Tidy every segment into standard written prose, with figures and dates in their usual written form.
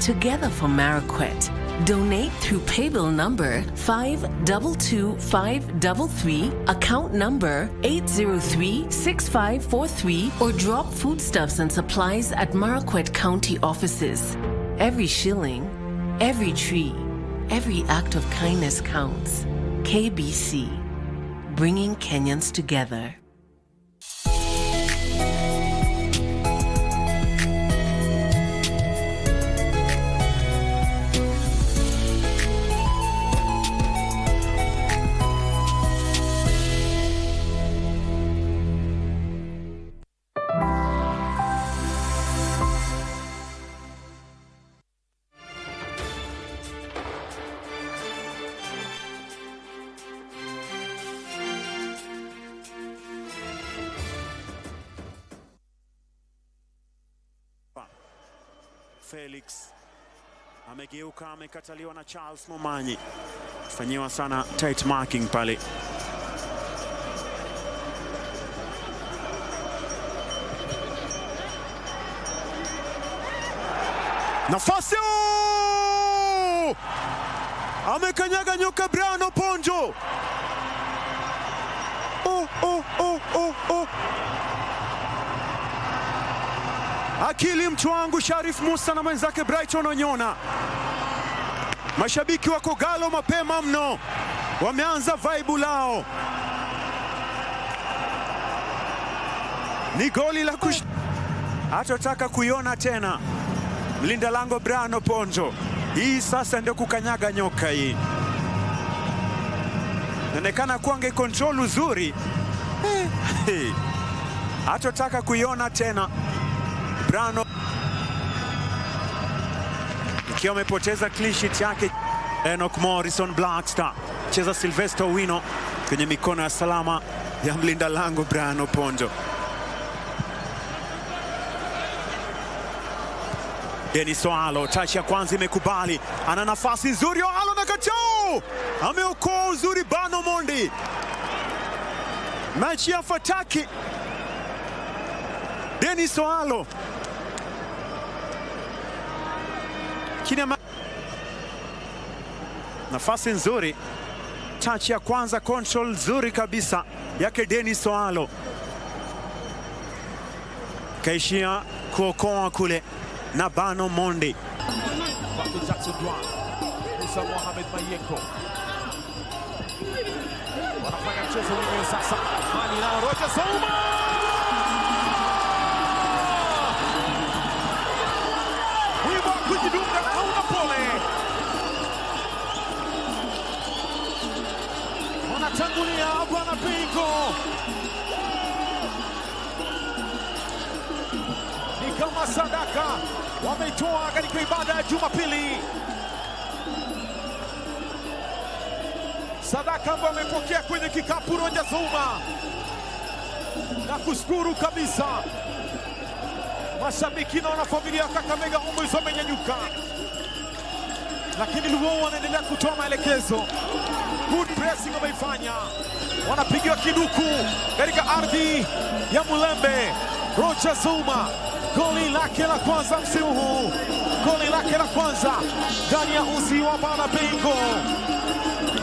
together for Marquette. Donate through paybill number 522533, account number 8036543, or drop foodstuffs and supplies at Marquette County offices. Every shilling, every tree, every act of kindness counts. KBC, bringing Kenyans together. Felix amegeuka, amekataliwa na Charles Momanyi. Fanyiwa sana tight marking pale. Nafasi! Amekanyaga nyoka Brian Oponjo. Akili mtu wangu Sharif Musa na mwenzake Brighton Onyona. Mashabiki wako galo mapema mno. Wameanza vibe lao. Ni goli la hatotaka kuiona tena. Mlinda lango Brian Oponjo. Hii sasa ndio kukanyaga nyoka hii. Inaonekana kuange control uzuri. Hatotaka kuiona tena. Brano ikiwa amepoteza clean sheet yake. Enoch Morrison Blackstar cheza Sylvester Wino kwenye mikono ya salama ya mlinda lango Brian Oponjo. Dennis Oalo, touch ya kwanza imekubali, ana nafasi nzuri. Oalo na kachao, ameokoa uzuri Bano Mondi. Mechi ya fataki Dennis Oalo. Kinema nafasi nzuri, touch ya kwanza, control nzuri kabisa yake Dennis Oalo. Kaishia kuokoa kule na Bano Mondi. Jackson Dwan, Musa Mohamed Mayeko wanafanya mchezo wenyewe sasa. Mani na Roger Zouma. Wimbo kujidunga hauna pole. Wanatangulia Bwana Pingo. Ni kama sadaka wameitoa katika ibada ya Jumapili. Sadaka ambayo amepokea kwenye kikapu Roger Zouma. Na kushukuru kabisa. Mashabiki na wanafamilia wa Kakamega Homeboyz wamenyanyuka. Lakini Luo wanaendelea kutoa maelekezo. Good pressing wameifanya. Wanapigiwa kiduku katika ardhi ya Mulembe. Roger Zouma, goli lake la kwanza msimu huu. Goli lake la kwanza ndani ya uzi wa Bana Bengo.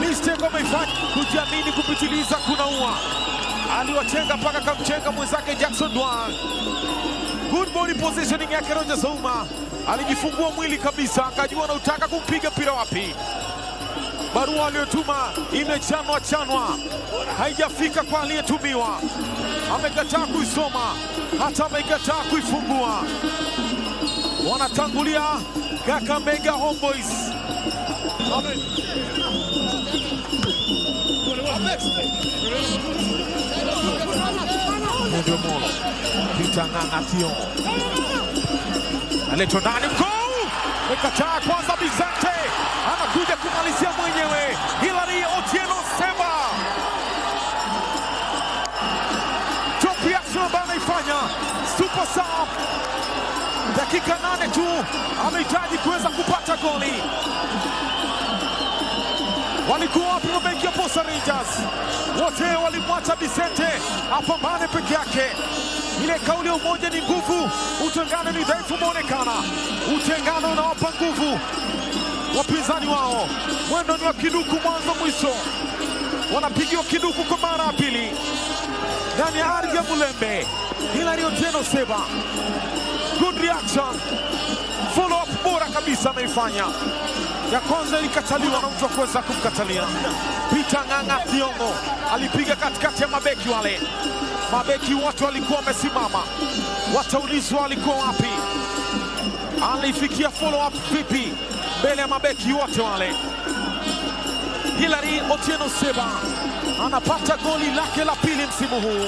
Mistake wameifanya, kujiamini kupitiliza kunaua. Aliwatenga mpaka kamchenga mwenzake Jackson Dwan. Good body positioning yake Roger Zouma. Alijifungua mwili kabisa, akajua anautaka kumpiga mpira wapi. Barua aliyotuma imechanwa, haijafika kwa aliyetumiwa. Amekataa kuisoma, hata amekataa kuifungua. Wanatangulia Kakamega Homeboyz. Ndio Molo Peter Ng'ang'atio aletwa ndani, goal! Amekataa kwanza Bizante, anakuja kumalizia mwenyewe. Hilary Otieno Semba, top reaction ambayo anaifanya super sub. Dakika 8 tu amehitaji kuweza kupata goli. Walikuwa wapi mabeki ya Posta Rangers? Wote walimwacha Bizante apambane peke yake. Ile kauli ya umoja ni nguvu, utengano ni dhaifu umeonekana. Utengano unawapa nguvu wapinzani wao. Mwendo ni wa kiduku mwanzo mwisho. Wanapigiwa kiduku kwa mara ya pili ndani ya ardhi ya Mulembe. Hilary Otieno Seba, good reaction, follow up bora kabisa ameifanya. Ya kwanza ilikataliwa na mtu kuweza kumkatalia. Peter Ng'ang'a Thiongo alipiga katikati ya mabeki wale. Mabeki wote walikuwa wamesimama, wataulizwa walikuwa wapi. Alifikia follow up vipi mbele ya mabeki wote wale. Hilary Otieno Seba anapata goli lake la pili msimu huu,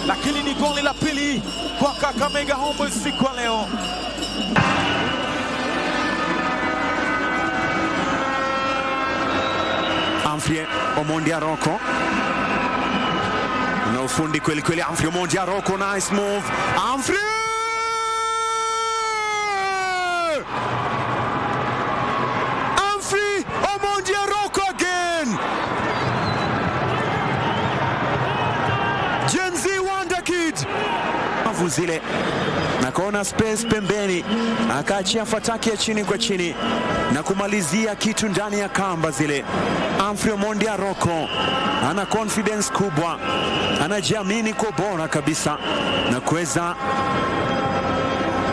lakini ni goli la pili kwa Kakamega Homeboyz siku ya leo. Humphrey Omondi Aroko na ufundi kweli kweli. Humphrey Omondi Aroko, nice move. Humphrey Omondi Aroko again. Gen Z Wonder Kid zile na kona space pembeni, akaachia fataki ya chini kwa chini na kumalizia kitu ndani ya kamba zile. Humphrey Omondi Aroko ana confidence kubwa, anajiamini kwa bora kabisa na kuweza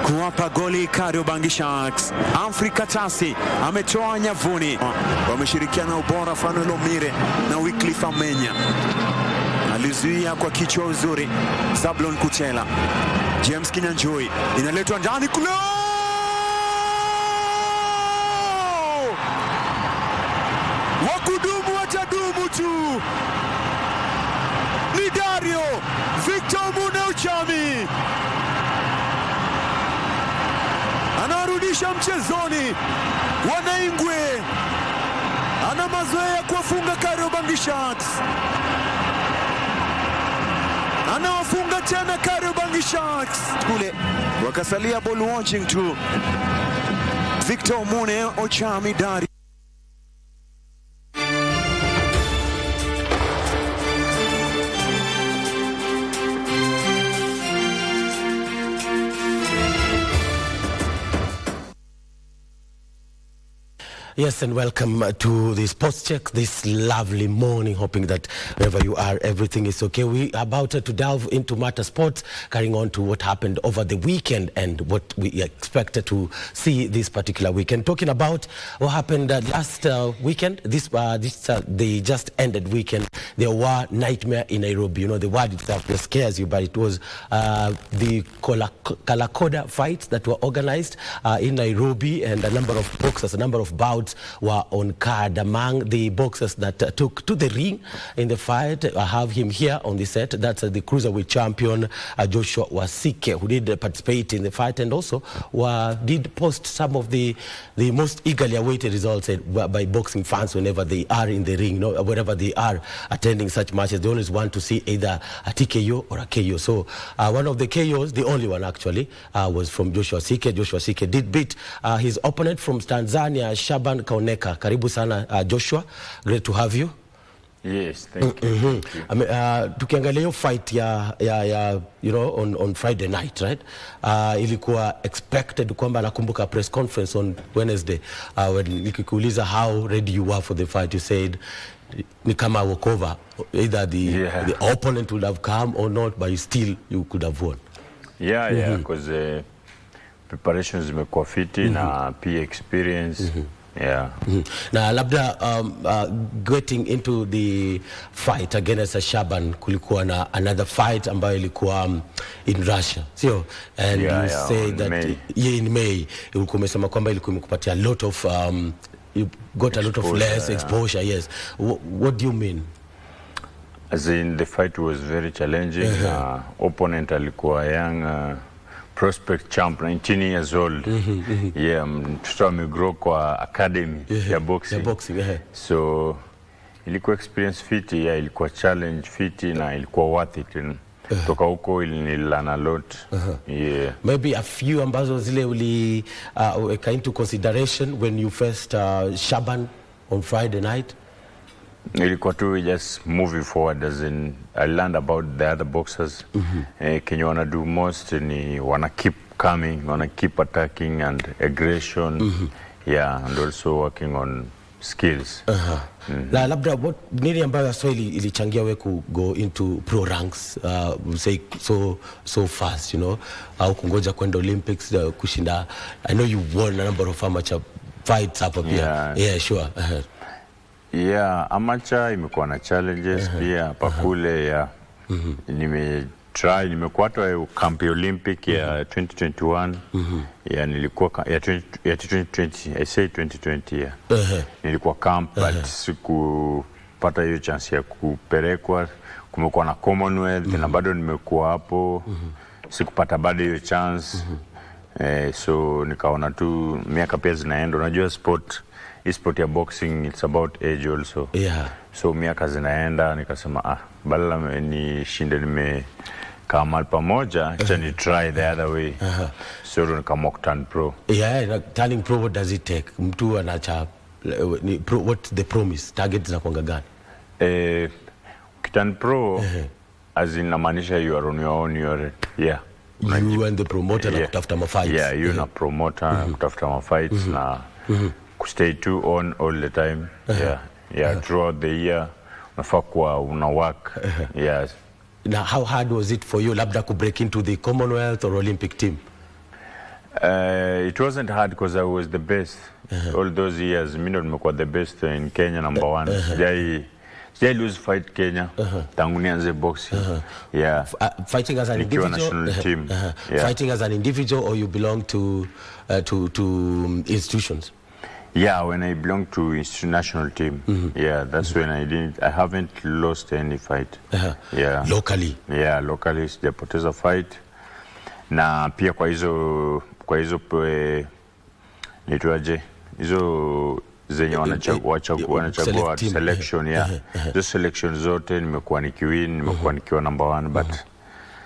kuwapa goli Kariobangi Sharks. Humphrey Katasi ametoa nyavuni, wameshirikiana ubora Fanuel Omire na Wycliffe Amenya. Alizuia kwa kichwa uzuri Zablon Kuchela. James Kinyanjui inaletwa ndani kule. Wakudumu watadumu tu. Ni Dario Victor Mune Uchami anarudisha mchezoni. Wanaingwe ana mazoea kuwafunga Kariobangi Sharks, anawafunga tena Kariobangi Sharks kule, wakasalia ball watching tu. Victor Mune Uchami Dario. Yes, and welcome to the Sports Check this lovely morning, hoping that wherever you are, everything is okay. We are about to delve into matter sports, carrying on to what happened over the weekend and what we expected to see this particular weekend. Talking about what happened last weekend, the just ended weekend, there were nightmare in Nairobi. You know, the word itself just scares you, but it was the Kalakoda fights that were organized in Nairobi, and a number of boxers, a number of bouts were on card. Among the boxers that took to the ring in the fight, I have him here on the set. That's the cruiserweight champion Joshua Wasike, who did participate in the fight and also did post some of the most eagerly awaited results by boxing fans whenever they are in the ring. You know, wherever they are attending such matches, they always want to see either a TKO or a KO. So one of the KOs, the only one actually, was from Joshua Wasike. Joshua Wasike did beat his opponent from Tanzania, Shaban Kaoneka. Karibu sana Joshua, great to have you. Yes, thank you. Tukiangalia hiyo fight ya you know, on Friday night, right? Ilikuwa expected kwamba, nakumbuka press conference on Wednesday when nikikuuliza how ready you were for the fight, you said ni kama walkover, either the opponent would have come or not, but still you could have won. Yeah, because preparations zimekuwa fiti na pia experience. Na labda getting into the fight against Shaban, kulikuwa na another fight ambayo ilikuwa in Russia, sio? And you say that in May ulikuwa umesema kwamba ilikuwa imekupatia a lot of you got a lot of less exposure. Yes, what do you mean? As in, the fight was very challenging. Opponent alikuwa young prospect champ, 19 years old. Mtoto amegrow kwa academy ya boxing. So ilikuwa experience fiti, ilikuwa challenge fiti na ilikuwa worth it. Toka huko ilinilana a lot. Maybe a few ambazo zile uli into consideration when you first Shaban on Friday night. Ilikuwa tu just moving forward, as in I learned about the other boxers. Kenye wana do most ni wana keep coming, wana keep attacking and aggression. Yeah, and also working on skills. Na labda nini ambayo so ilichangia we ku go into pro ranks, say so fast, you know, au kungoja kwenda Olympics, kushinda. I know you won a number of amateur fights hapa pia. Yeah, sure. Yeah, amateur imekuwa na challenges pia pakule ya nimekuwa hata camp Olympic ya 2021. Yeah, nilikuwa ya 2020, I say 2020 yeah. Nilikuwa camp but sikupata hiyo chance ya kupelekwa. Kumekuwa na Commonwealth na bado nimekuwa hapo. Sikupata bado hiyo chance. So nikaona tu miaka pia zinaenda. Unajua sport ya boxing, it's about age also. Yeah. So miaka zinaenda, nikasema badala ni shinde nimekaa mahali pamoja, acha ni try the other way. So nikaamua turn pro. Yeah, turning pro, what does it take? Mtu anacha what's the promise? Target za kuanga gani? Turn pro as in namaanisha you are on your own, you are you and the promoter na kutafuta ma fights. Yeah, you na promoter na kutafuta ma fights na stay too on all the time. Throughout the year unafaa kuwa una work. Yes. Now, how hard was it for you labda to break into the Commonwealth or Olympic team? It wasn't hard because I was the best. All those years mimi ndo nimekuwa the best in Kenya, number 1. Sijai lose fight Kenya tangu nianze boxing. Fighting as an individual, national team. Fighting as an individual, or you belong to institutions? Yeah, when I belong to national team. That's when I haven't lost any fight. Locally? Yeah, locally sijapoteza fight. Na pia kwa hizo nitwaje hizo zenye wanachagua selection. Hizo selection zote nimekuwa nikiwin, nimekuwa nikiwa number 1, but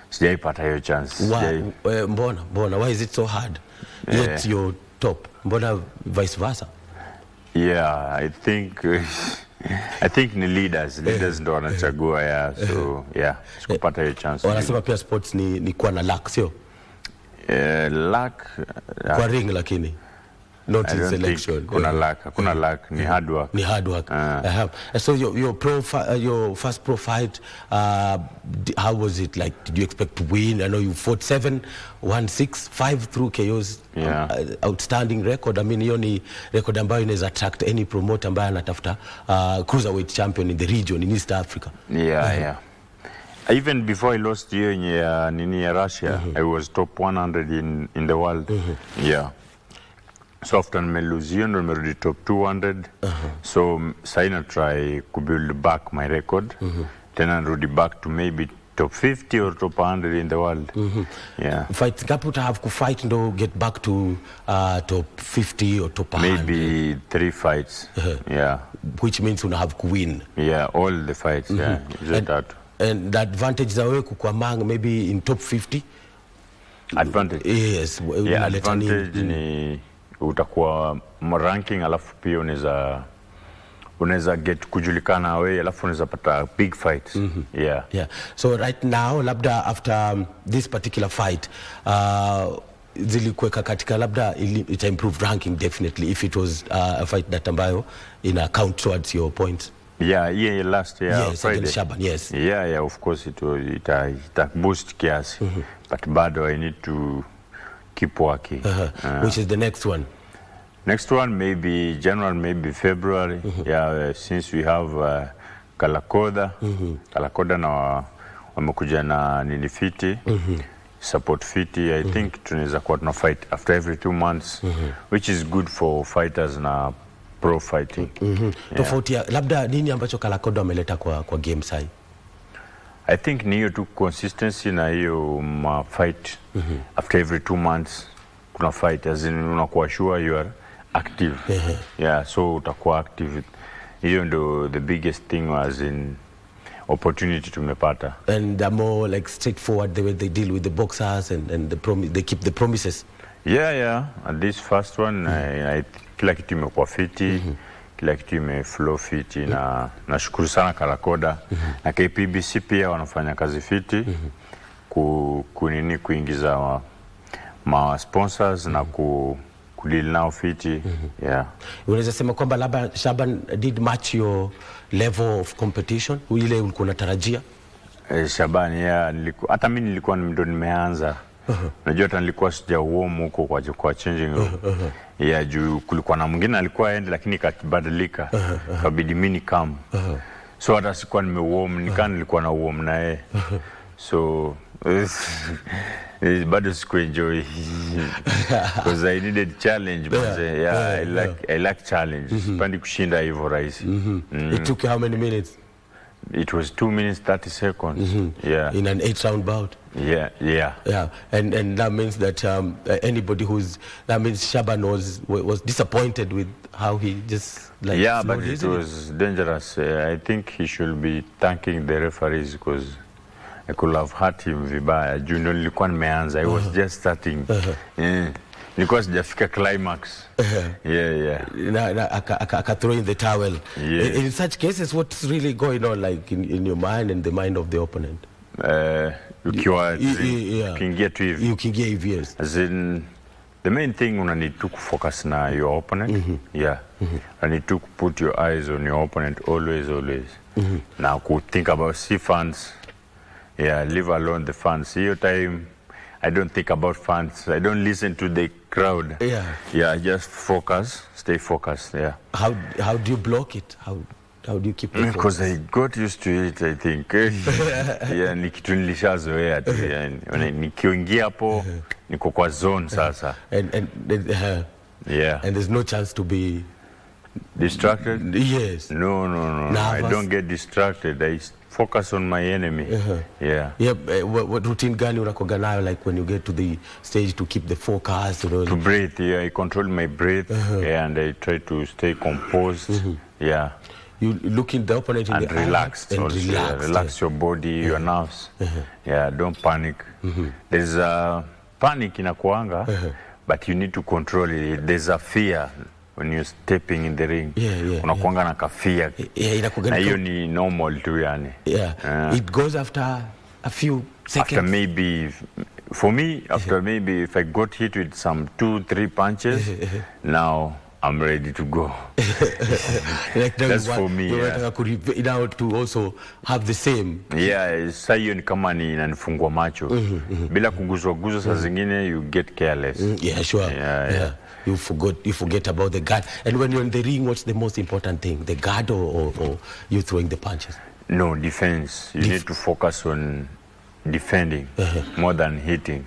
sijaipata hiyo chance. Mbona why is it so hard? Yet you're top. Mbona vice versa? Yeah, I think ni leaders ndo wanachagua. So sikupata hiyo chance. Wanasema pia sports ni kuwa na luck, sio? Luck kwa ring, lakini not in selection. Kuna luck, ni hard work. Ni hard work. So your first pro fight, how was it like? Did you expect to win? I know you fought 7, 1, 6, 5 through KOs. Outstanding record. I mean, hiyo ni record ambayo inaweza attract any promoter ambaye anatafuta cruiserweight champion in the region in East Africa. Even before I lost hiyo ya Russia, I was top 100 in the world. So after nimelose hiyo ndo nimerudi top 200. So saina try to build back my record. Then I rudi back to maybe top 50 or top 100 in the world. Fight gapi uta have to fight ndo get back to top 50 or top 100? Maybe 3 fights. Which means una have to win. All the fights. And the advantage za wewe kukwamanga maybe in top 50? Advantage? Yes. Advantage ni utakuwa ranking, alafu pia unaweza get kujulikana wewe, alafu unaweza pata big fights. So right now labda after this particular fight zilikuweka katika labda ita improve ranking definitely if it was a fight that ambayo ina count towards your points. Last year Friday. Shaban, of course it boost kiasi. But bado I need to keep working. Which is the next one? Next one maybe January, maybe February. Since we have Kalakoda. Kalakoda na wamekuja na nini fiti. Support fiti. I think tunaweza kuwa tuna fight after every 2 months. Which is good for fighters na pro fighting. Tofauti labda nini ambacho Kalakoda wameleta kwa game sai? I think ni hiyo tu consistency na hiyo fight after every 2 months kuna fight, as in unakuwa sure you are active. So utakuwa active. Hiyo ndo the biggest thing, as in opportunity tumepata. And they're more like straightforward the way they deal with the boxers and they keep the promises. And this first one kila kitu imekuwa fiti. kila kitu imeflow fiti na nashukuru sana Karakoda na KBC pia wanafanya kazi fiti kuingiza ma sponsors na kudeal nao fiti. Yeah. Unaweza sema kwamba labda Shaban did match your level of competition ile ulikuwa unatarajia? Shaban, yeah, hata mimi nilikuwa ndo nimeanza. Najua hata nilikuwa sijawarm huko kwa changing room. Yeah, juu kulikuwa na mwingine alikuwa aende lakini ikabadilika. Kabidi mimi come. So hata sikuwa nimewarm, nilikuwa na warm na yeye. So bado sikuenjoy because I needed challenge, but I like challenge. Sipendi kushinda hivyo rahisi. It took you how many minutes? It was 2 minutes 30 seconds. Yeah. In an 8-round bout. Yeah. And that means that anybody that means Shaban was disappointed with how he just like. Yeah, but it was dangerous. I think he should be thanking the referees because I could have hurt him vibaya. Junior nilikuwa nimeanza. I was just starting. Nilikuwa sijafika climax. Yeah. Aka throw in the towel. Yeah. In such cases, what's really going on, like in your mind and the mind of the opponent? You can get to you can get years. As in, the main thing you need to focus on your opponent. Yeah. You need to put your eyes on your opponent always. Now, think about fans. Yeah, leave alone the fans. Your time, I don't think about fans. I don't listen to the crowd. Yeah, just focus, stay focused. Yeah. How do you block it? How do you keep it? Because I got used to it, I think. Yeah, nikitu nilishazoea tu. Nikiingia hapo niko kwa zone sasa. Yeah. And there's no chance to be distracted? Yes. No. I don't get distracted. I focus on my enemy. Yeah. What routine gani unakoga nayo, like when you get to the stage, to keep the focus? To breathe, yeah. I control my breath, and I try to stay composed. Yeah. You look in the opponent in the relax. And relax your body, your nerves. Yeah, don't panic. There's a panic inakuanga, but you need to control it. There's a fear when you're stepping in the ring. Unakuanga na kafia. Na hiyo ni normal tu yani. It goes after a few seconds. After maybe, for me, maybe if I got hit with some 2-3 punches, now I'm ready to go. Like that's for me. Now to also have the same. Yeah, saa hiyo ni kama ni inanifungua macho. Bila kuguzwa saa zingine you get careless. Yeah, sure. Yeah. You forget about the guard. And when you're in the ring, what's the most important thing? The guard or you throwing the punches? No, defense. You need to focus on defending more than hitting.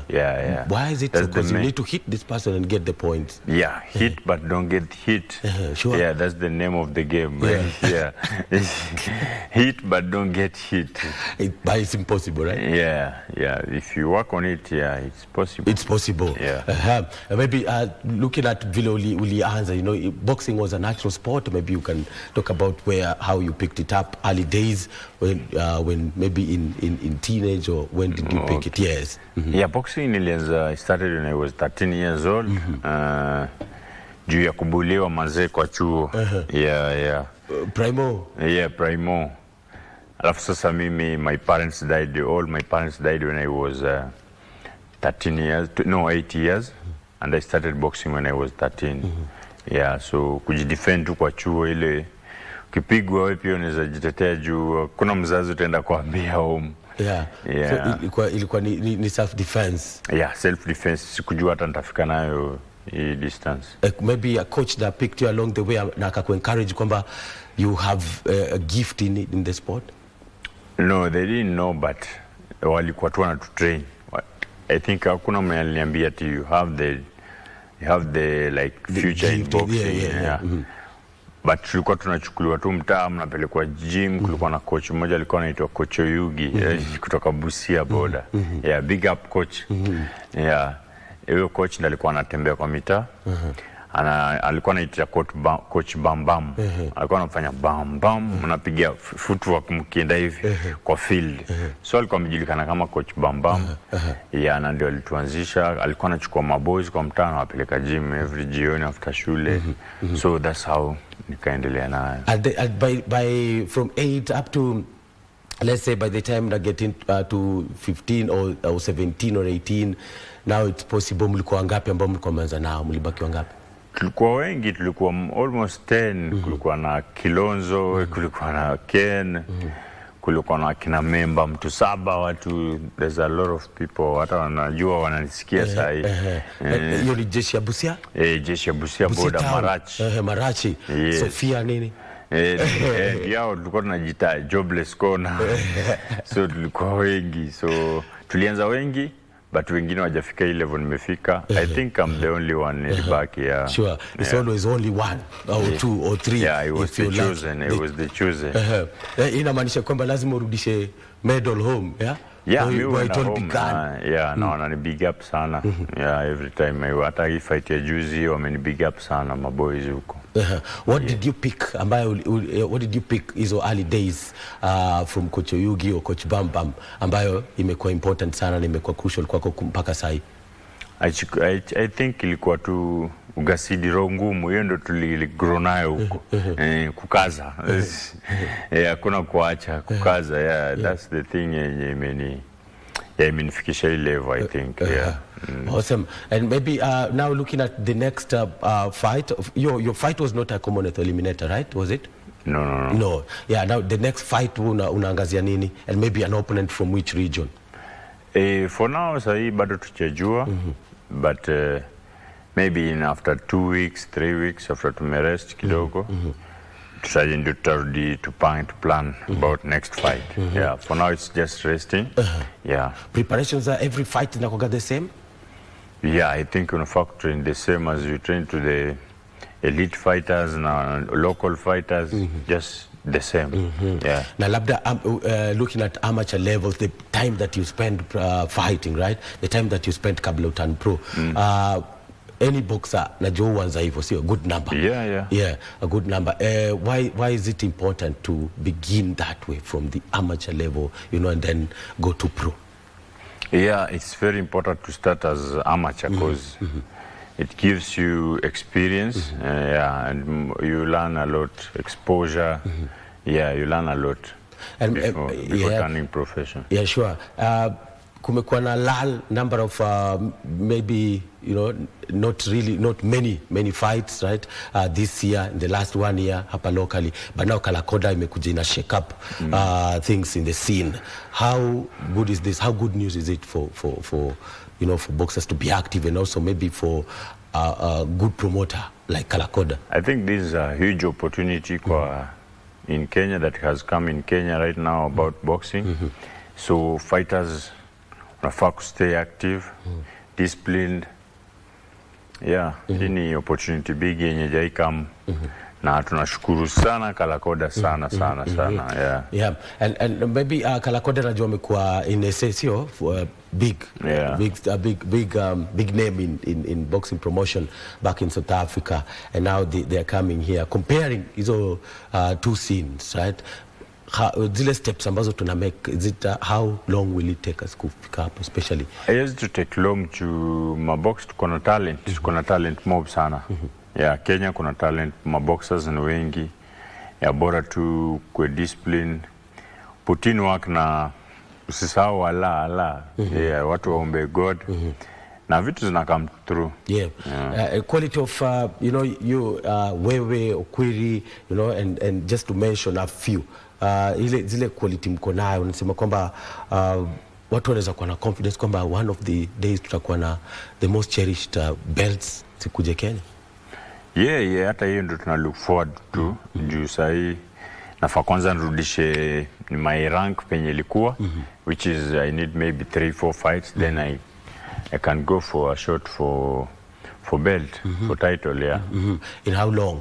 Yeah. Why is it so? Because you need to hit this person and get the points. Yeah, hit but don't get hit. Sure. Yeah, that's the name of the game. Yeah. Hit but don't get hit. But it's impossible, right? Yeah. If you work on it, it's possible. It's possible. Yeah. Maybe looking at vile ulianza, boxing was a natural sport. Maybe you can talk about how you picked it up early days, when maybe in teenage, or when did you pick it? Yes. Yeah, boxing I started when I was 13 years old. Juu ya kubuliwa mazee kwa chuo. Yeah. Primo? Yeah, primo. Alafu sasa mimi, my parents died. All my parents died when I was 8 years. And I started boxing when I was 13. Yeah, so kujidefend tu kwa chuo ile. Ukipigwa wewe pia unaweza jitetea juu kuna mzazi utaenda kuambia home. Yeah. So ilikuwa ni self defense. Yeah, self defense. Sikujua hata nitafika nayo hii distance. Maybe a coach that picked you along the way na akakuencourage kwamba you have a gift in the sport? No, they didn't know, but walikuwa tu wanatu train. I think hakuna mwenye aliniambia ati you have the like future in boxing. Yeah. But tulikuwa tunachukuliwa tu mtaa, mnapelekwa gym. Kulikuwa na coach mmoja alikuwa anaitwa Coach Oyugi kutoka Busia border. Yeah, big up coach. Yeah, huyo coach ndiye alikuwa anatembea kwa mitaa. alikuwa anaita coach Bam Bam. Alikuwa anafanya Bam Bam, mnapiga footwork mkienda hivi kwa field. So alikuwa amejulikana kama coach Bam Bam. Na ndio alituanzisha. Alikuwa anachukua maboys kwa mtaa na wapeleka gym every jioni after shule. So that's how nikaendelea nayo. By from 8 up to, let's say, by the time I get to 15 or 17 or 18, now it's possible, mlikuwa ngapi ambao mlikuwa mmeanza nao? Mlibaki wangapi? Tulikuwa wengi, tulikuwa almost 10. Kulikuwa na Kilonzo, kulikuwa na Ken, kulikuwa na kina member mtu 7 watu. There's a lot of people, hata wanajua wananisikia saa hii. Hiyo ni jeshi ya Busia? Jeshi ya Busia boda Marachi. Marachi. Yes. Sofia nini? Yao tulikuwa tunajita jobless corner. So tulikuwa wengi, so tulianza wengi, but wengine wajafika ile level nimefika. I think I'm the only one nilibaki. Sure, it's always only one or 2 or 3. Yeah, it was the chosen. It was the chosen. Inamaanisha kwamba lazima urudishe medal home, yeah? Yeah, mi went home. No, wanani big up sana. Every time hata hii fight ya juzi wameni big up sana maboys huko. What did you pick what did you pick hizo early days from Coach Oyugi or Coach Bam Bam ambayo imekuwa important sana na imekuwa crucial kwako mpaka sasa? I think ilikuwa tu ugasidi roho ngumu, hiyo ndo tuligrow nayo huko. Kukaza. Hakuna kuacha, kukaza. That's the thing yenye imenifikisha hii level, I think. Awesome. And maybe now looking at the next fight, your fight was not a Commonwealth eliminator, right? Was it? No. Yeah, now the next fight unaangazia nini, and maybe an opponent from which region? For now sahi bado tujajua, but maybe in after 2 weeks, 3 weeks after tumerest kidogo, tutarudi to plan about next fight. For now it's just resting. Preparations are every fight inakuwa the same? I think unafaa train the same as you train to the elite fighters na local fighters, just the same. Now labda looking at amateur levels, the time that you spend fighting, right? The time that you spend kabla uturn pro. Any boxer najua huanza hivyo, sio? Good number. Yeah, a good number. Why is it important to begin that way from the amateur level, and then go to pro? It's very important to start as amateur because it gives you experience, and you learn a lot, exposure. You learn a lot before turning profession. Yeah, sure. Kumekuwa na number of maybe not many fights, right? This year, in the last 1 year hapa locally, but now Kalakoda imekuja ina shake up things in the scene. How good is this? How good news is it for for boxers to be active, and also maybe for a good promoter like Kalakoda? I think this is a huge opportunity in Kenya that has come in Kenya right now about boxing. So fighters unafaa to stay active, disciplined. Hii ni opportunity big yenye jaikam, na tunashukuru sana Kalakoda sana. And maybe Kalakoda najua amekuwa in SSO big name in boxing promotion back in South Africa, and now they are coming here comparing hizo two scenes, right? Zile steps ambazo tuna make, is it how long will it take us kufika hapo especially? It has to take long to mabox, kuna talent mob sana. Kenya kuna talent, maboxers ni wengi. Bora tu kwa discipline, put in work na usisahau watu waombe God. Na vitu zina come through. Quality of wewe Okwiri, and just to mention a few, zile quality mko nayo, unasema kwamba watu wanaweza kuwa na confidence kwamba one of the days tutakuwa na the most cherished belts sikuje Kenya? Hata hiyo ndio tuna look forward to. Juu sahi nafaa kwanza nirudishe my rank penye ilikuwa, which is I need maybe 3-4 fights, then I can go for a shot for belt, for title. In how long?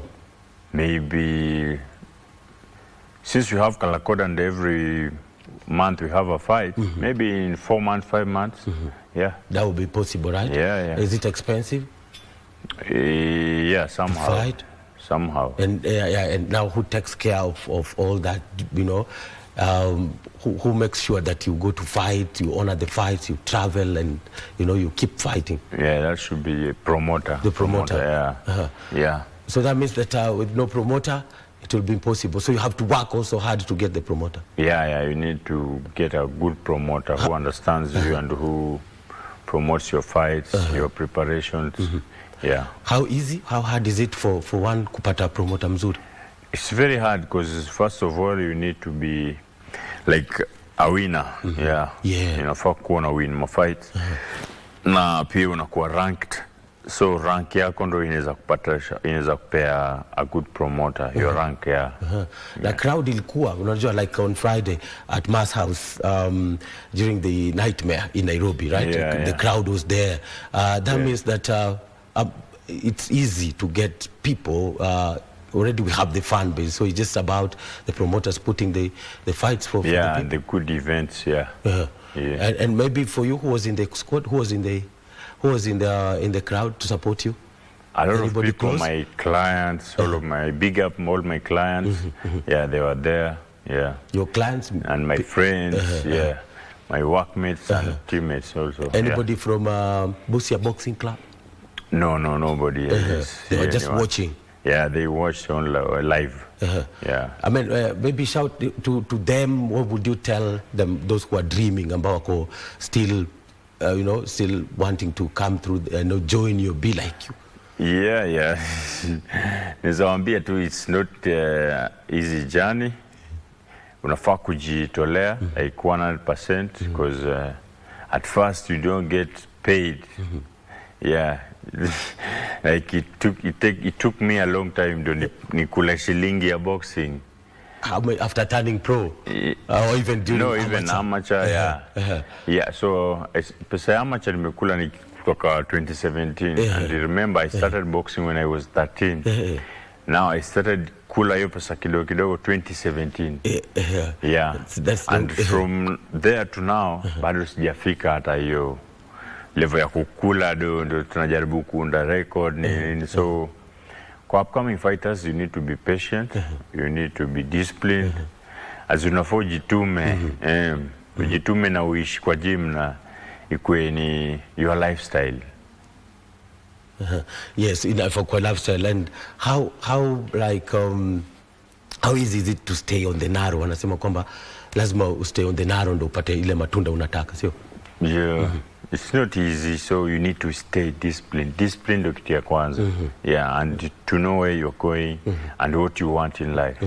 Maybe since we have Kalakoda and every month we have a fight, maybe in 4 months, 5 months. That would be possible, right? Yeah. Is it expensive? Yeah, somehow. Fight? Somehow. And and now who takes care of all that, you know? Who makes sure that you go to fight, you honor the fights, you travel, and you know you keep fighting? Yeah, that should be a promoter. The promoter. Yeah. Yeah. So that means that with no promoter, it will be impossible. So you have to work also hard to get the promoter. Yeah, you need to get a good promoter who understands you and who promotes your fights, your preparations. Yeah. How easy, how hard is it for one kupata promoter mzuri? It's very hard because first of all you need to be like a winner. Yeah. Unafaa kuwa na win mafight. Na pia unakuwa ranked. So rank yako ndo inaweza kupea a good promoter, your rank, yeah. The crowd ilikuwa, unajua, like on Friday at Mass House during the nightmare in Nairobi, right? The crowd was there. That means that it's easy to get people. Already we have the fan base, so it's just about the promoters putting the fights for the people. And the good events, And maybe for you, who was in the squad, who was in the crowd to support you? A lot of people, close? my clients, all of my big up, all my clients, they were there, Your clients and my friends, my workmates and teammates also. Anybody from Busia Boxing Club? No, nobody. They were just watching. Yeah, they watched on live. Yeah. I mean, maybe shout to them. What would you tell them, those who are dreaming, ambao wako still, still wanting to come through, join you, be like you? Yeah. Nizawambia tu, it's not easy journey. Unafaa kujitolea like 100% because at first you don't get paid. Yeah. Like it took me a long time to nikula shilingi ya boxing. After turning pro? Or even during even amateur, yeah. So pesa amateur nimekula ni kutoka 2017. And remember, I started boxing when I was 13. Now I started kula hiyo pesa kidogo 2017. And from there to now, bado sijafika hata hiyo level ya kukula, ndo tunajaribu kuunda record nini. So kwa upcoming fighters, you need to be patient, you need to be disciplined. As unafaa ujitume na uishi kwa gym na ikuwe ni your lifestyle. Yes, for lifestyle. And how easy is it to stay on the narrow? Wanasema kwamba lazima stay on the narrow ndo upate ile matunda unataka, sio? Yeah. It's not easy, so you need to stay disciplined. Discipline ndo kitu ya kwanza. And to know where you're going and what you want in life.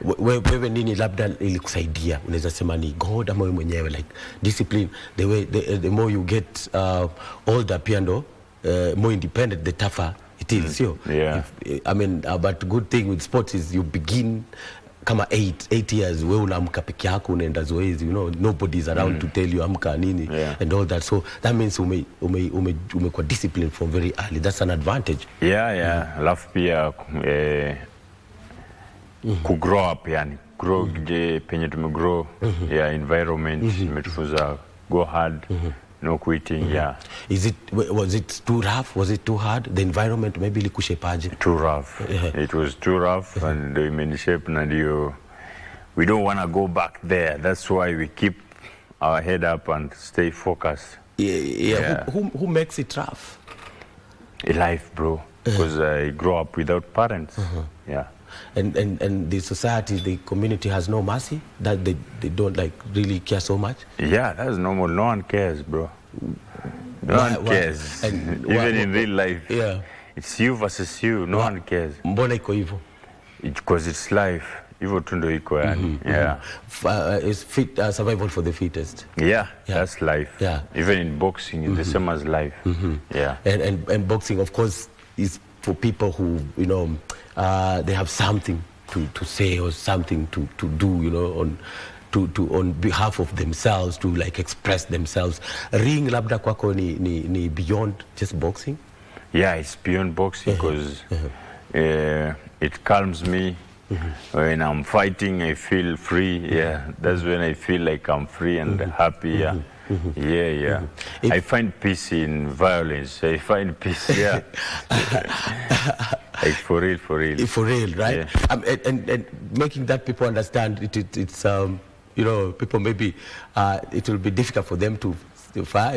Wewe nini labda ilikusaidia? Unaweza sema ni God ama wewe mwenyewe, like discipline, the more you get older pia ndo more independent, the tougher it is. I mean, but good thing with sports is you begin kama 8 years, wewe unaamka peke yako unaenda zoezi, nobody is around to tell you amka nini and all that. So that means umekuwa disciplined from very early. That's an advantage. Alafu pia kugrow up, yani grow penye tumegrow, environment imetufunza go hard, no quitting. Was it too rough? Was it too hard? The environment maybe ilikushapeaje? Too rough. It was too rough and imenishape na ndio we don't want to go back there. That's why we keep our head up and stay focused. Who makes it rough? Life, bro. Because I grew up without parents. And the society, the community has no mercy, that they don't like really care so much? That's normal. No one cares, bro. No one cares. Even in real life, it's you versus you. No one cares. Mbona iko hivyo? Because it's life. Hivyo tu ndo iko yani. It's survival for the fittest. That's life. Even in boxing, it's the same as life. And boxing, of course, is for people who, they have something to say or something to do, on behalf of themselves, to like express themselves. Ring labda kwako ni beyond just boxing? It's beyond boxing because it calms me. When I'm fighting, I feel free. That's when I feel like I'm free and happy. Yeah. I find peace in violence. I find peace, yeah. Like for real. For real, right? Yeah. And making that people understand it's you know, people maybe it will be difficult for them to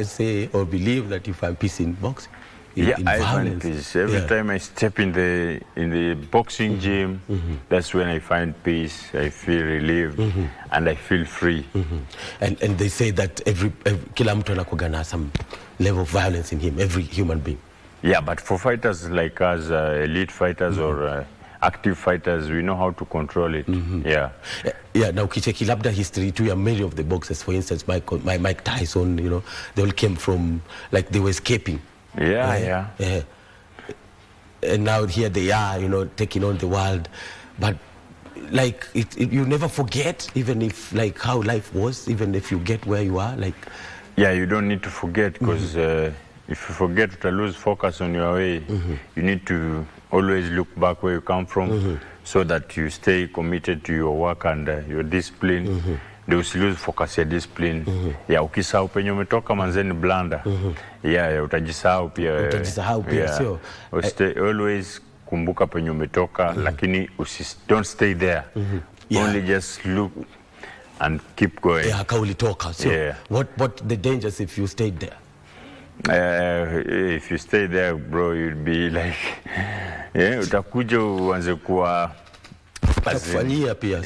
say or believe that you find peace in boxing. I find peace. Every time I step in the boxing gym, that's when I find peace. I feel relieved and I feel free. And they say that every kila mtu anakuwa na some level of violence in him, every human being. Yeah, but for fighters like us, elite fighters or active fighters, we know how to control it. Yeah, now ukicheki labda history too, many of the boxers, for instance, Mike Tyson, you know, they all came from, like, they were escaping. Yeah. And now here they are, you know, taking on the world. But like you never forget, even if like how life was, even if you get where you are, like. Yeah, you don't need to forget, because if you forget to lose focus on your way, you need to always look back where you come from, so that you stay committed to your work and your discipline. They usilose focus ya discipline. Yeah, ukisahau penye umetoka manzeni blanda. Yeah, utajisahau pia. Sio. Always kumbuka penye umetoka, lakini don't stay there. Only just look and keep going. Yeah, kaulitoka. So what the dangers if you stayed there? If you stay there, bro, you'd be like, utakuja uanze kuwa utafanyia pia,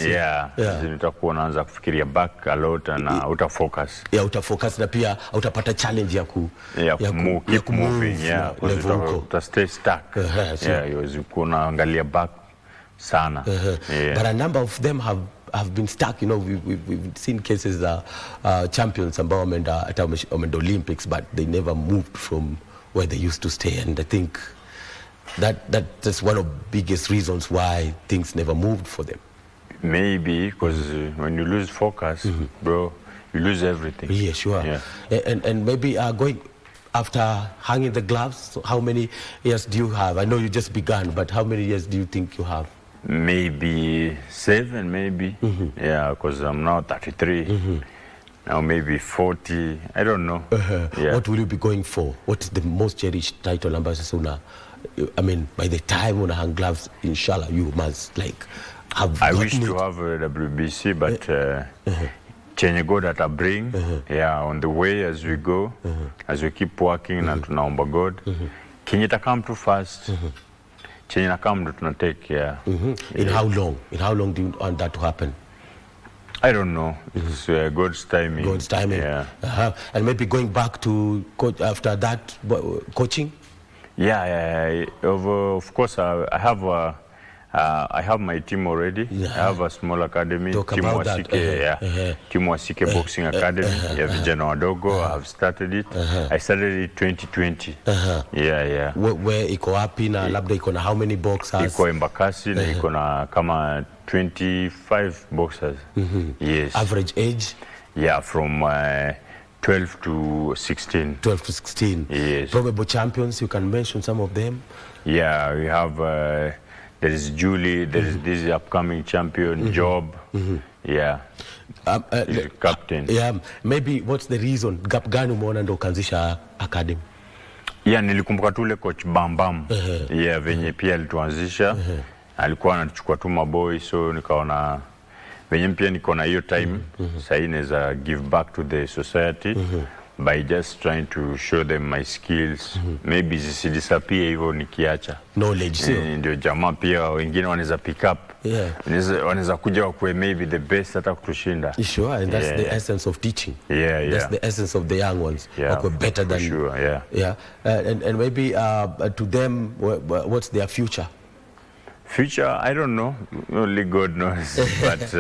utakuwa unaanza kufikiria back a lot na utafocus. Utafocus na pia utapata challenge ya keep moving, stay stuck. Unaangalia back sana. But a number of them have been stuck, you know. We've seen cases champions ambao wameenda Olympics, but they never moved from where they used to stay, and I think that's one of the biggest reasons why things never moved for them. Maybe because when you lose focus, bro, you lose everything. Yeah, sure. Yeah. And maybe going after hanging the gloves, so how many years do you have? I know you just began, but how many years do you think you have? Maybe 7, maybe. Yeah, because I'm now 33. Now maybe 40. I don't know. What will you be going for? What is the most cherished title number? I mean, by the time when I hang gloves, inshallah, you must like have. I wish to have a WBC, but chenye God that I bring, on the way as we go, as we keep working and tunaomba God, kenye ta come too fast, chenye na come to take. In how long? In how long do you want that to happen? I don't know. It's God's timing. God's timing. Yeah. And maybe going back to coach after that, coaching. Yeah. Of course, I have my team already. I have a small academy. Timu Wasike Boxing Academy. Vijana wadogo. I have started it. I started it 2020. Yeah. Where iko wapi na labda iko na how many boxers? Iko Embakasi na iko na kama 25 boxers. Yes. Average age? Yeah, from 12 to 16. 12 to 16. Yes. Probable champions, you can mention some of them. Yeah, we have, there is Julie, there is this upcoming champion, Job. Yeah. Captain. Yeah, maybe what's the reason? Gap gani umeona ndo ukaanzisha academy? Yeah, nilikumbuka tule coach Bambam. Yeah, venye pia alituanzisha. Alikuwa anachukua tu maboy, so nikaona venye pia niko na hiyo time sasa inaweza give back to the society by just trying to show them my skills. Maybe zisidisappear hivyo nikiacha knowledge. Ndio jamaa pia wengine wanaweza pick up. Wanaweza kuja wakue maybe the best hata kutushinda. Sure, and that's the essence of teaching. That's the essence of the young ones. Wakue better than you. And maybe to them, what's their future? Future, I don't know. Only God knows. But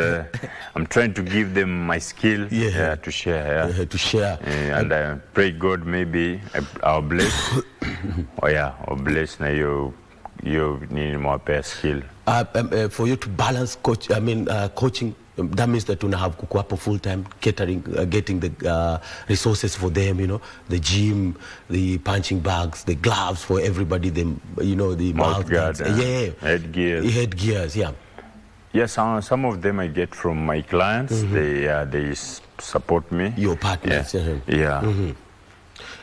I'm trying to give them my skill to share. To share. And I pray God maybe I'll bless. I'll bless na you need more skill. For you to balance coaching, that means that you have kuku hapo full time, catering, getting the resources for them, you know, the gym, the punching bags, the gloves for everybody, the mouth guards, headgears. Headgears, Yes, some of them I get from my clients. They support me. Your partners. Yeah.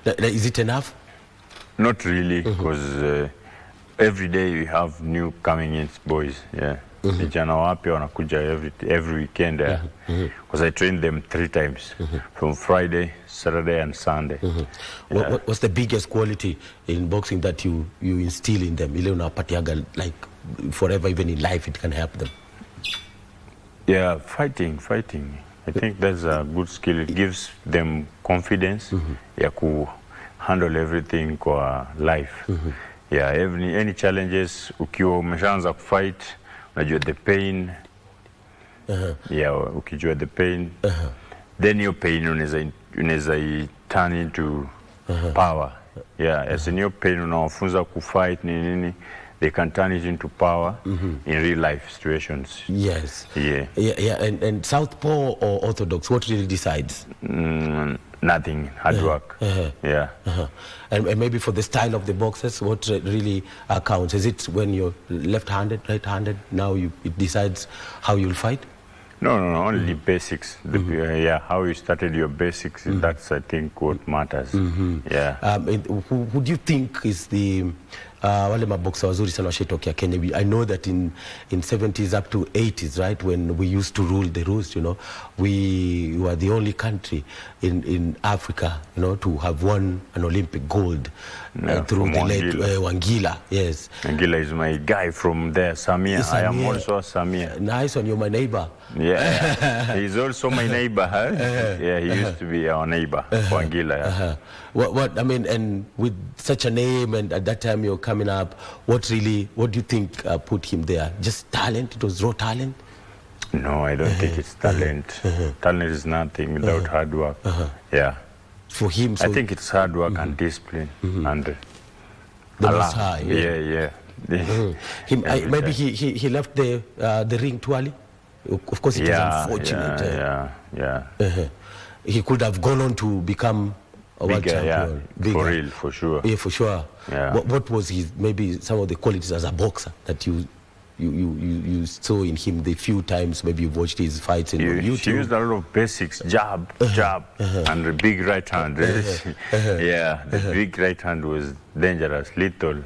Is it enough? Not really, because every day we have new coming in boys. Yeah. Vijana wapya wanakuja every weekend. Because I train them 3 times, from Friday, Saturday, and Sunday. What's the biggest quality in boxing that you instill in them? Ile unapatiaga like forever, even in life, it can help them. Yeah, fighting. I think that's a good skill. It gives them confidence. Ya ku handle everything kwa life. Yeah, any challenges, ukiwa umeshaanza kufight, unajua the pain. Yeah, ukijua the pain, then your pain unaweza turn into power. Yeah, as in your pain unawafunza kufight nini, they can turn it into power in real life situations. Yes. Yeah. And southpaw or orthodox, what really decides? Nothing, hard work. Yeah. And maybe for the style of the boxers, what really counts? Is it when you're left-handed, right-handed? Now it decides how you'll fight? No, only basics. How you started your basics, that's, I think, what matters. Yeah. Who do you think is the wale maboxer wazuri sana washaitokea Kenya? I know that in 70s up to 80s, right, when we used to rule the roost, we were the only country in Africa, to have won an Olympic gold through the late Wangila. Yes. Wangila is my guy from there, Samia. I am also a Samia. Nice one, you're my neighbor. Yeah, he's also my neighbor. Yeah, he used to be our neighbor, Wangila. What I mean, and with such a name, and at that time you're coming up, what do you think put him there? Just talent? It was raw talent? No, I don't think it's talent. Talent is nothing without hard work. Yeah. For him, so I think it's hard work and discipline and the most high. Yeah. Maybe he left the ring too early. Of course, it was unfortunate. Yeah. He could have gone on to become a world champion. Bigger. For real, for sure. Yeah, for sure. Yeah. What was maybe some of the qualities as a boxer that you saw in him the few times maybe you've watched his fights in YouTube? He used a lot of basics, jab, and the big right hand. Yeah, the big right hand was dangerous, lethal.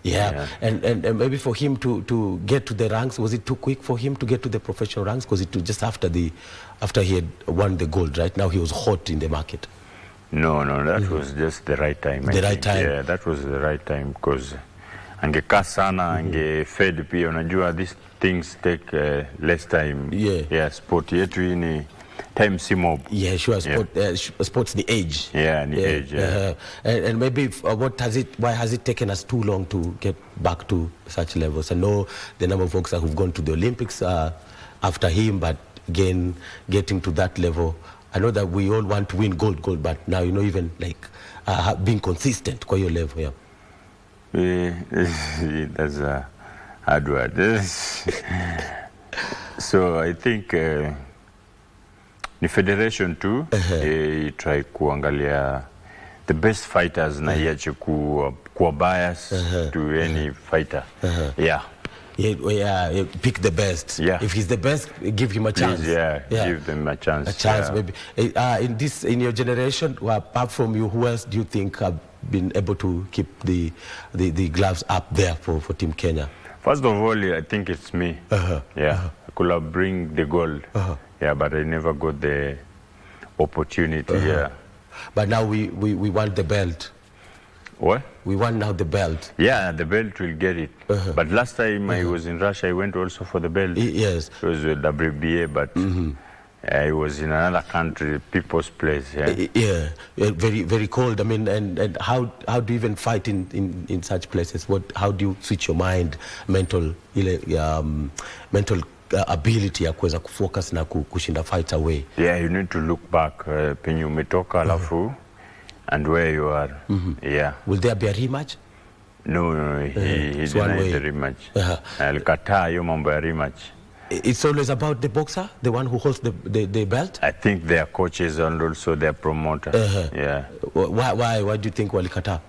Yeah. And maybe for him to get to the ranks, was it too quick for him to get to the professional ranks? Because it was just after he had won the gold, right? Now he was hot in the market. No, that was just the right time. Right time? Yeah, that was the right time, because angekaa sana, angefed pia, unajua these things take less time. Yeah, sport yetu hii ni time si mob. Yeah, sure. Sports the age. Yeah, the age. Yeah. And maybe why has it taken us too long to get back to such levels? I know the number of folks who've gone to the Olympics after him, but again, getting to that level, I know that we all want to win gold, but now, even like being consistent kwa your level, yeah. That's a hard word. So I think the federation too, try kuangalia the best fighters na iache kuwa bias to any fighter. Yeah. Yeah, pick the best. Yeah. If he's the best, give him a chance. Please, give them a chance. A chance, maybe. In your generation, apart from you, who else do you think have been able to keep the gloves up there for Team Kenya? First of all, I think it's me. I could have bring the gold. Yeah, but I never got the opportunity. Yeah. But now we want the belt. What? We want now the belt. Yeah, the belt will get it. But last time I was in Russia, I went also for the belt. Yes. It was a WBA, but I was in another country, people's place. Yeah, very, very cold. I mean, and how do you even fight in such places? How do you switch your mind, mental ability ya kuweza kufocus na kushinda fight away? Yeah, you need to look back penye umetoka alafu and where you are. Yeah. Will there be a rematch? No, he denied the rematch. Alikataa hiyo mambo ya rematch. It's always about the boxer, the one who holds the belt? I think their coaches and also their promoter. Yeah. Why do you think walikataa?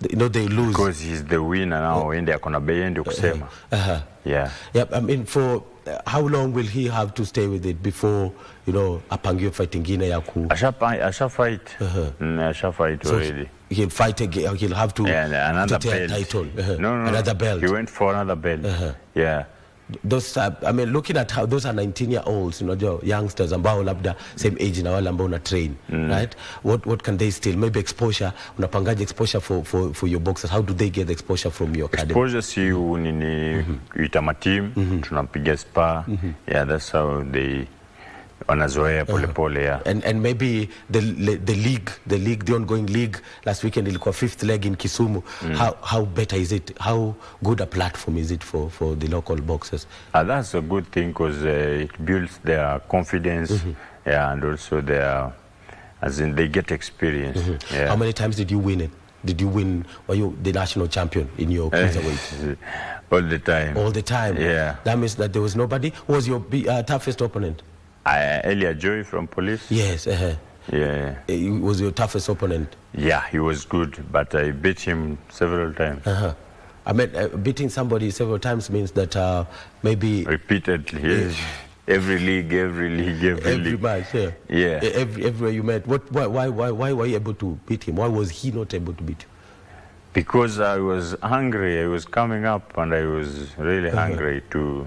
They lose. Because he's the winner now, ende akona bei ndio kusema. Yeah. I mean, for how long will he have to stay with it before, you know, apangiwe fight ingine ya ku... Asha fight. Asha fight already. He'll fight again. He'll have to another belt. Title. No, another belt. He went for another belt. Yeah. Those, I mean, looking at how those are 19-year-olds, you know, youngsters ambao labda same age na wale ambao una train, right? What can they still? Maybe exposure. Unapangaje exposure for your boxers? How do they get the exposure from your academy? Exposure si nini itama team, tunapiga spa. Yeah, that's how they wanazoea pole. Yeah. And maybe the league, the ongoing league last weekend ilikuwa 5th leg in Kisumu. How better is it? How good a platform is it for the local boxers? That's a good thing because it builds their confidence, yeah, and also their, as in they get experience. Yeah. How many times did you win it? Did you win? Were you the national champion in your cruiserweight? All the time. All the time. Yeah. That means that there was nobody. Who was your toughest opponent? Elia Joy from Police. Yes. Yeah. He was your toughest opponent. Yeah, he was good, but I beat him several times. I mean, beating somebody several times means that maybe repeatedly. Yes. Every league. Every match. Yeah. Everywhere you met. Why were you able to beat him? Why was he not able to beat you? Because I was hungry. I was coming up, and I was really hungry to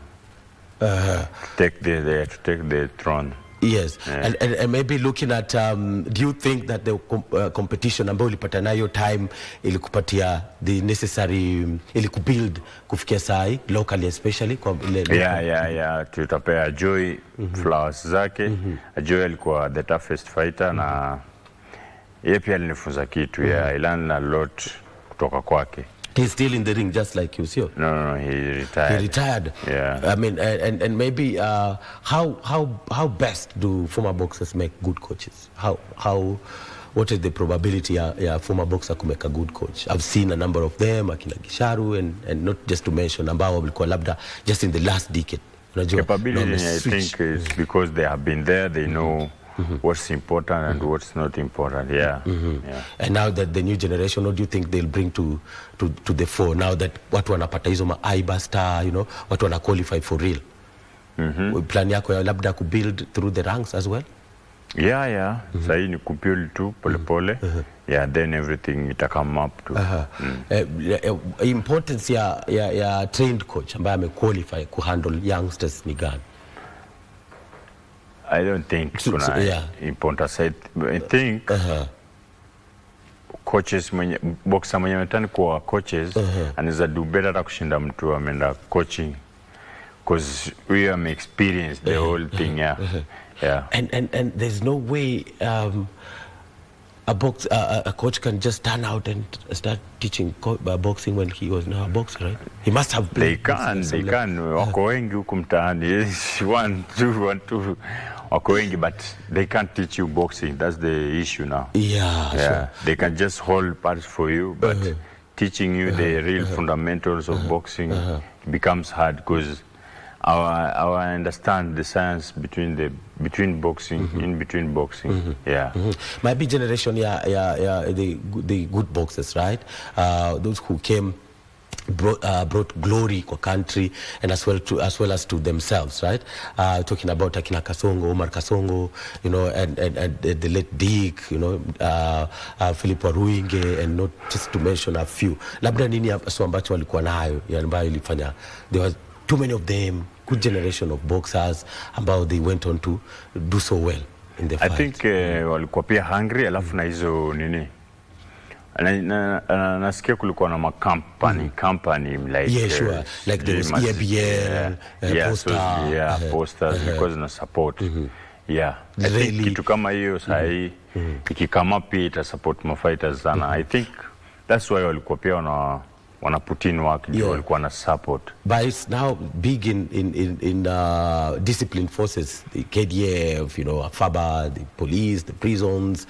take the throne. Yes, yeah. And maybe looking at, do you think that the competition ambayo ulipata nayo time ilikupatia the necessary, ilikubuild kufikia sai locally especially kwa yeah, tutapea Joy flowers zake. Joy alikuwa the toughest fighter na yeye pia alinifunza kitu. I learned a lot kutoka kwake. He's still in the ring just like you, sure? No, he retired. He retired. Yeah. I mean, and maybe how best do former boxers make good coaches? What is the probability ya former boxer to make a good coach? I've seen a number of them, akina Gisharu, and not just to mention ambao walikuwa labda just in the last decade. Capability, I think, is because they have been there. They know what's important and what's not important. Yeah. And now that the new generation, what do you think they'll bring to the fore now that watu wanapata hizo ma star, you know, watu wana qualify for real? Plan yako ya labda ku build through the ranks as well? Yeah. Sahi ni kubuild tu pole. Yeah, then everything ita come up to. Importance ya trained coach ambaye ame qualify ku handle youngsters ni gani? I don't think importance. I think coaches boxer mwenye metani kwa coaches anaweza do better hata kushinda mtu ameenda coaching because we are experienced the whole thing. Yeah. And there's no way a coach can just turn out and start teaching boxing when he was not a boxer, right? He must have played. They can. Wako wengi huku mtaani. 1, 2 wako wengi, but they can't teach you boxing. That's the issue now. Yeah. Sure. They can just hold parts for you, but teaching you the real fundamentals of boxing becomes hard because I understand the science between boxing, in between boxing. Maybe generation the good boxers, right? Those who came brought glory to country and as well as to themselves, right? Talking about Akina Kasongo, Omar Kasongo, you know, and the late Dick, you know, Philip Waruinge, and not just to mention a few. Labda nini so ambacho walikuwa nayo ambayo ilifanya there was too many of them, good generation of boxers ambao they went on to do so well in the fight. I think walikuwa pia hungry, alafu na hizo nini nasikia kulikuwa na company like sure, like there was EBL, posters because na support. I think kitu kama hiyo sahi ikikama pia ita support mafighters sana. I think that's why walikuwa pia wana put in work, walikuwa na support. But it's now big in disciplined forces, the KDF, you know, FABA, the police, the prisons.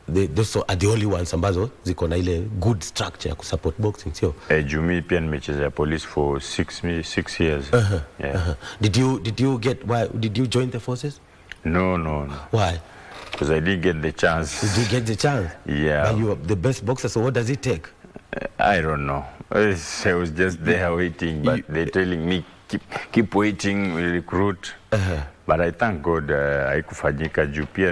Those are the only ones ambazo ziko na ile good structure ya kusupport boxing, sio? Jumi pia nimecheza police for 6 years. Did you join the forces? No. Why? Because I didn't get the chance. Did you get the chance? Yeah. And you are the best boxer, so what does it take? I don't know. I was just there waiting, but they're telling me keep waiting, we recruit. But I thank God haikufanyika juu pia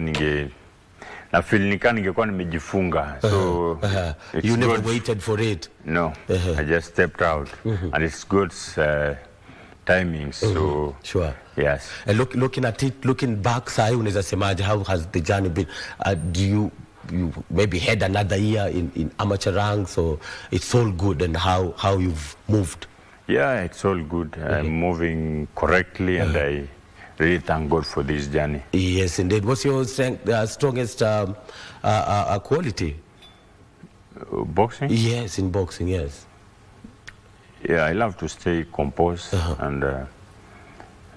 na feel ningekuwa nimejifunga. So you never waited for it? No, I just stepped out. And it's God's timing. So sure. Yes. And looking at it, looking back, how has the journey been? Do you maybe had another year in amateur ranks, or it's all good, and how you've moved? Yeah, it's all good. I'm moving correctly, and I really thank God for this journey. Yes, indeed. What's your strongest quality? Boxing? Yes, in boxing, yes. Yeah, I love to stay composed and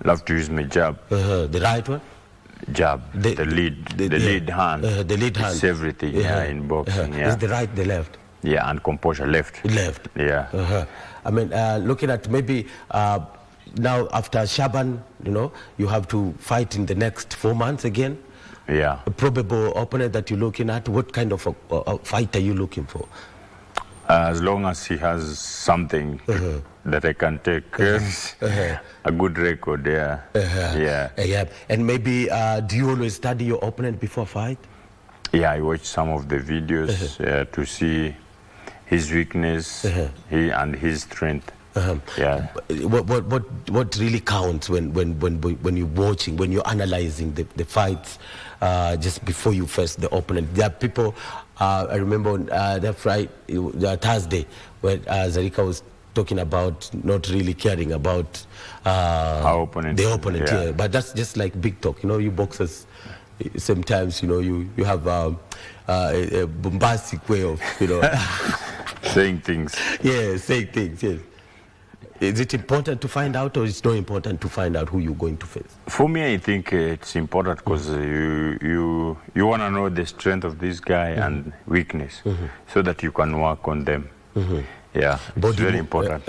love to use my jab. The right one? Jab, the lead hand. The lead hand. It's everything in boxing. Is the right, the left? Yeah, and composure, left. Left. Yeah. I mean, looking at maybe now after Shaban, you have to fight in the next 4 months again. Yeah. A probable opponent that you're looking at, what kind of a fight are you looking for? As long as he has something that I can take, a good record, yeah. And maybe, do you always study your opponent before fight? Yeah, I watch some of the videos to see his weakness and his strength. Yeah. What really counts when you're watching, when you're analyzing the fights just before you face the opponent? There are people. I remember that Thursday when Zarika was talking about not really caring about the opponent. Yeah. But that's just like big talk. You boxers sometimes you have a bombastic way of saying things. Yeah, saying things. Yes. Is it important to find out, or it's not important to find out who you're going to face? For me, I think it's important because you want to know the strength of this guy and weakness, so that you can work on them. Yeah, it's very important.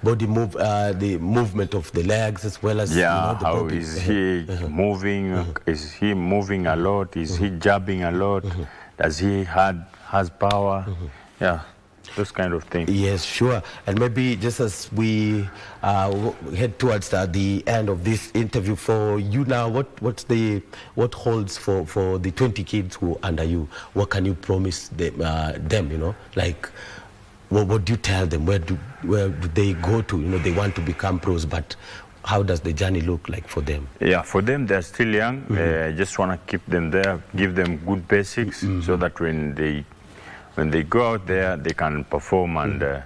Body move, the movement of the legs as well as the how body. Is he moving? Is he moving a lot? Is he jabbing a lot? Does he has power? Yeah. Those kind of things. Yes, sure. And maybe just as we head towards the end of this interview, for you now, what holds for the 20 kids who are under you? What can you promise them? Like, what do you tell them? Where do they go to? They want to become pros, but how does the journey look like for them? Yeah, for them, they're still young. I just want to keep them there, give them good basics, so that when they go out there, they can perform and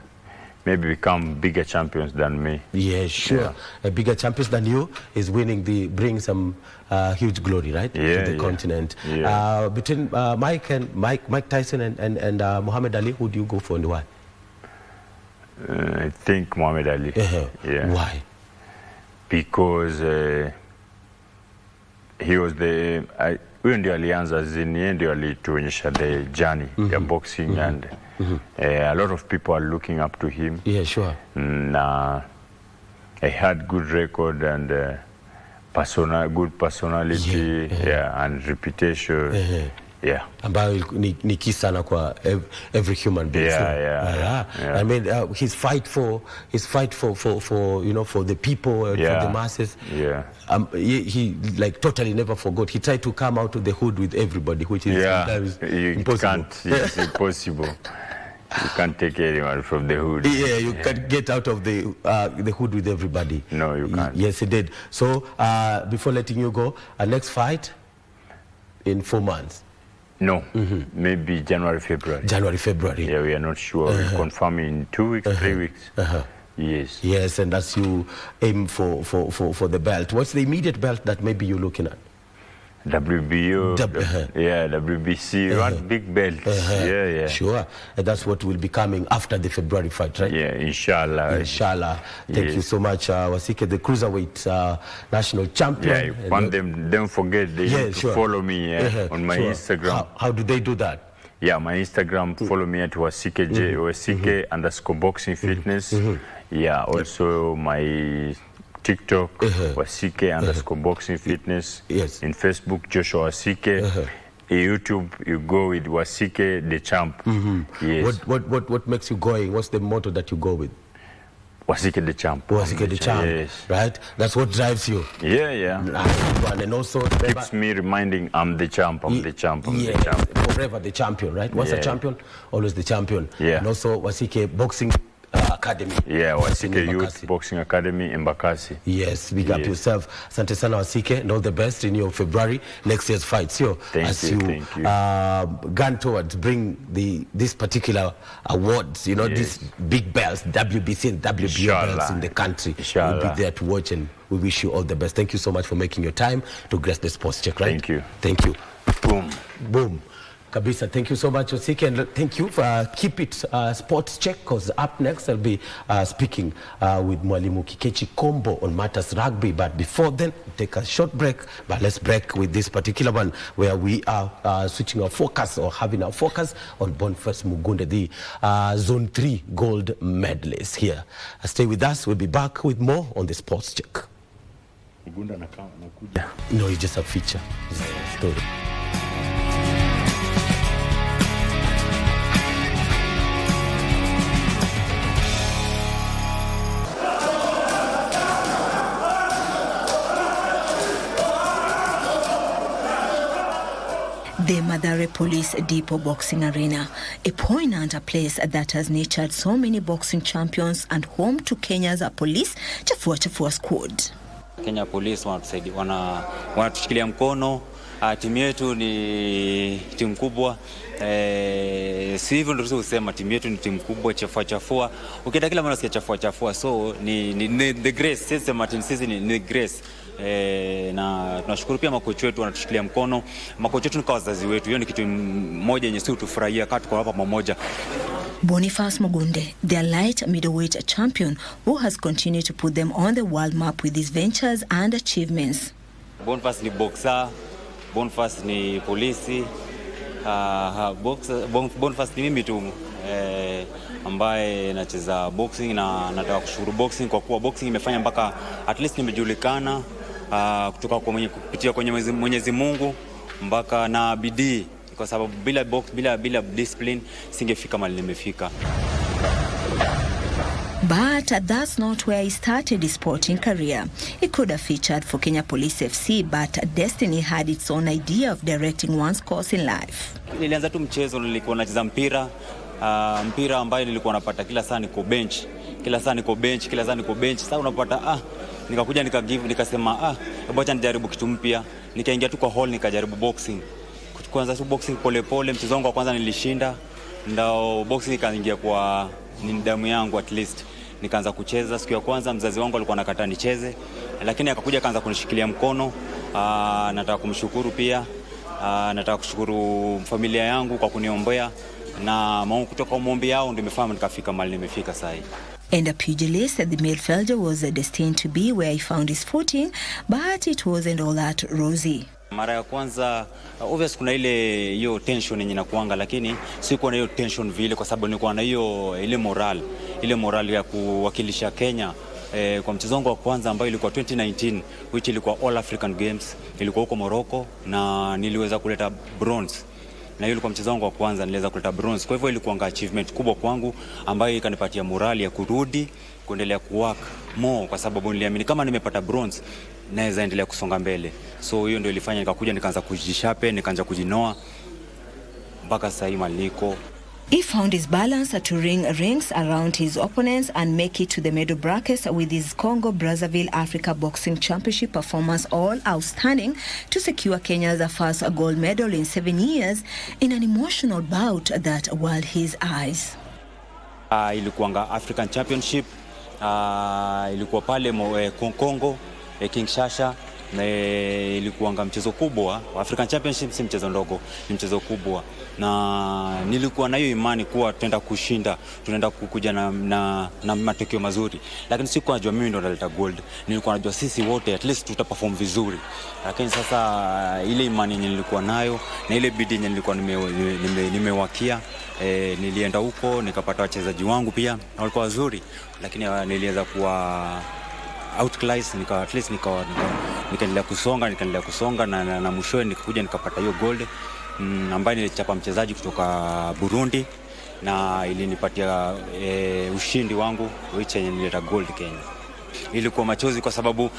maybe become bigger champions than me. Yeah, sure. Yeah. A bigger champions than you is bring some huge glory, right? Yeah, to the continent. Yeah. Between Mike Tyson and Muhammad Ali, who do you go for and why? I think Muhammad Ali. Yeah. Why? Because he was huyo ndio alianza yeye ndio alituonyesha the journey ya boxing and a lot of people are looking up to him. Yeah, sure. I had good record and good personality, and reputation. Yeah. Ambayo ni kisana kwa every human being. Yeah. I mean, his fight for for the people, for the masses. Yeah. He like totally never forgot. He tried to come out of the hood with everybody, which is sometimes impossible. It's impossible. You can't take anyone from the hood. Yeah, you can't get out of the hood with everybody. No, you can't. Yes, he did. So before letting you go, our next fight in 4 months. No, maybe January, February. January, February. Yeah, we are not sure. We'll confirm in 2 weeks, 3 weeks. Yes. Yes, and as you aim for the belt, what's the immediate belt that maybe you're looking at? WBO, WBC, one big belt. Yeah. Sure, and that's what will be coming after the February fight, right? Yeah, inshallah. Inshallah. Thank you so much, Wasike, the cruiserweight national champion. Yeah, want them, don't forget, they need to follow me on my Instagram. How do they do that? Yeah, my Instagram, follow me at Wasike, Wasike _boxing fitness. Yeah, also my TikTok, Wasike _boxing fitness. Yes. In Facebook, Joshua Wasike. YouTube, you go with Wasike the champ. Yes. What makes you going? What's the motto that you go with? Wasike the champ. Wasike the champ. Yes. Right? That's what drives you. Yeah. And also keeps me reminding I'm the champ, I'm the champ, I'm the champ. Forever the champion, right? Once a champion, always the champion. Yeah. And also Wasike Boxing Academy. Yeah, Wasike Youth Boxing Academy in Bakassi. Yes, big up yourself. Asante sana Wasike, and all the best in your February next year's fights. Thank you. Gun towards bring this particular awards, these big belts, WBC and WBO belts in the country. We'll be there to watch, and we wish you all the best. Thank you so much for making your time to grace the sports check, right? Thank you. Boom. Kabisa, thank you so much, Osiki, and thank you for keep it sports check, because up next I'll be speaking with Mwalimu Kikechi Kombo on matters rugby. But before then, take a short break. But let's break with this particular one where we are switching our focus, or having our focus on Boniface Mugunde, the Zone 3 gold medalist here. Stay with us. We'll be back with more on the sports check. No, it's just a feature. It's a story. The Mathare Police Depot Boxing Arena, a poignant place that has nurtured so many boxing champions and home to Kenya's police Chafua squad. Kenya Police wanatushikilia mkono. Timu yetu ni timu kubwa. Si hivyo ndio tusema timu yetu ni timu kubwa, chafua. Ukienda kila mara unasikia chafua. So ni the grace. Sisi Martin sisi ni grace. Na tunashukuru pia makocha wetu wanatushikilia mkono. Makocha wetu ni kwa wazazi wetu. Hiyo ni kitu moja yenye sisi tufurahia kati kwa hapa pamoja. Boniface Mugunde, their light middleweight champion, who has continued to put them on the world map with his ventures and achievements. Boniface ni boxer, Boniface ni polisi, Boniface ni mimi tu ambaye nacheza boxing, na nataka kushukuru boxing kwa kuwa boxing imefanya mpaka at least nimejulikana kutoka kupitia kwenye Mwenyezi Mungu mpaka na bidii, kwa sababu bila discipline singefika mahali nimefika. But that's not where he started his sporting career. He could have featured for Kenya Police FC, but destiny had its own idea of directing one's course in life. Nilianza tu mchezo, nilikuwa nacheza mpira ambaye nilikuwa napata kila saa niko bench. Sasa unapata nikakuja nikasema acha nijaribu kitu mpya. Nikaingia tu kwa hall nikajaribu boxing. Kwanza tu boxing pole, mchezo wangu wa kwanza nilishinda. Ndio boxing ikaingia kwa damu yangu at least. Nikaanza kucheza. Siku ya kwanza mzazi wangu alikuwa anakataa nicheze, lakini akakuja akaanza kunishikilia mkono. Nataka kumshukuru pia. Nataka kushukuru familia yangu kwa kuniombea, na kutoka maombi yao ndio nimefanya nikafika mahali nimefika sasa. And a pugilist, the midfielder was destined to be where he found his footing, but it wasn't all that rosy. Mara ya kwanza obvious kuna hiyo tension yenye inakuanga, lakini sikuwa na hiyo tension vile, kwa sababu nilikuwa na ile moral ya kuwakilisha Kenya kwa mchezo wangu wa kwanza ambao ilikuwa 2019, which ilikuwa All African Games, ilikuwa huko Morocco, na niliweza kuleta bronze. Na hiyo ilikuwa mchezo wangu wa kwanza, niliweza kuleta bronze. Kwa hivyo ilikuwa achievement kubwa kwangu ambayo ikanipatia morali ya kurudi kuendelea kuwork more, kwa sababu niliamini kama nimepata bronze naweza endelea kusonga mbele. So hiyo ndio ilifanya nikakuja nikaanza kujishape, nikaanza kujinoa mpaka sasa hivi niko. He found his balance to ring rings around his opponents and make it to the medal brackets with his Congo-Brazzaville Africa Boxing Championship performance all outstanding to secure Kenya's first gold medal in 7 years in an emotional bout that whirled his eyes. Ilikuwa African Championship, ilikuwa pale Congo, Kinshasa, na ilikuwa mchezo kubwa. African Championship si mchezo ndogo, ni mchezo kubwa, na nilikuwa na hiyo imani kuwa tutaenda kushinda, tunaenda kukuja na matokeo mazuri, lakini sikuwa najua mimi ndo naleta gold. Nilikuwa najua sisi wote at least tutaperform vizuri, lakini sasa ile imani nilikuwa nayo na ile bidii nilikuwa nimewakia, nilienda huko nikapata wachezaji wangu pia walikuwa wazuri, lakini niliweza kuwa outclass, nikaendelea kusonga na mwishowe nikakuja nikapata hiyo gold, ambaye nilichapa mchezaji kutoka Burundi, na ilinipatia ushindi wangu which nileta gold Kenya. Ilikuwa machozi kwa sababu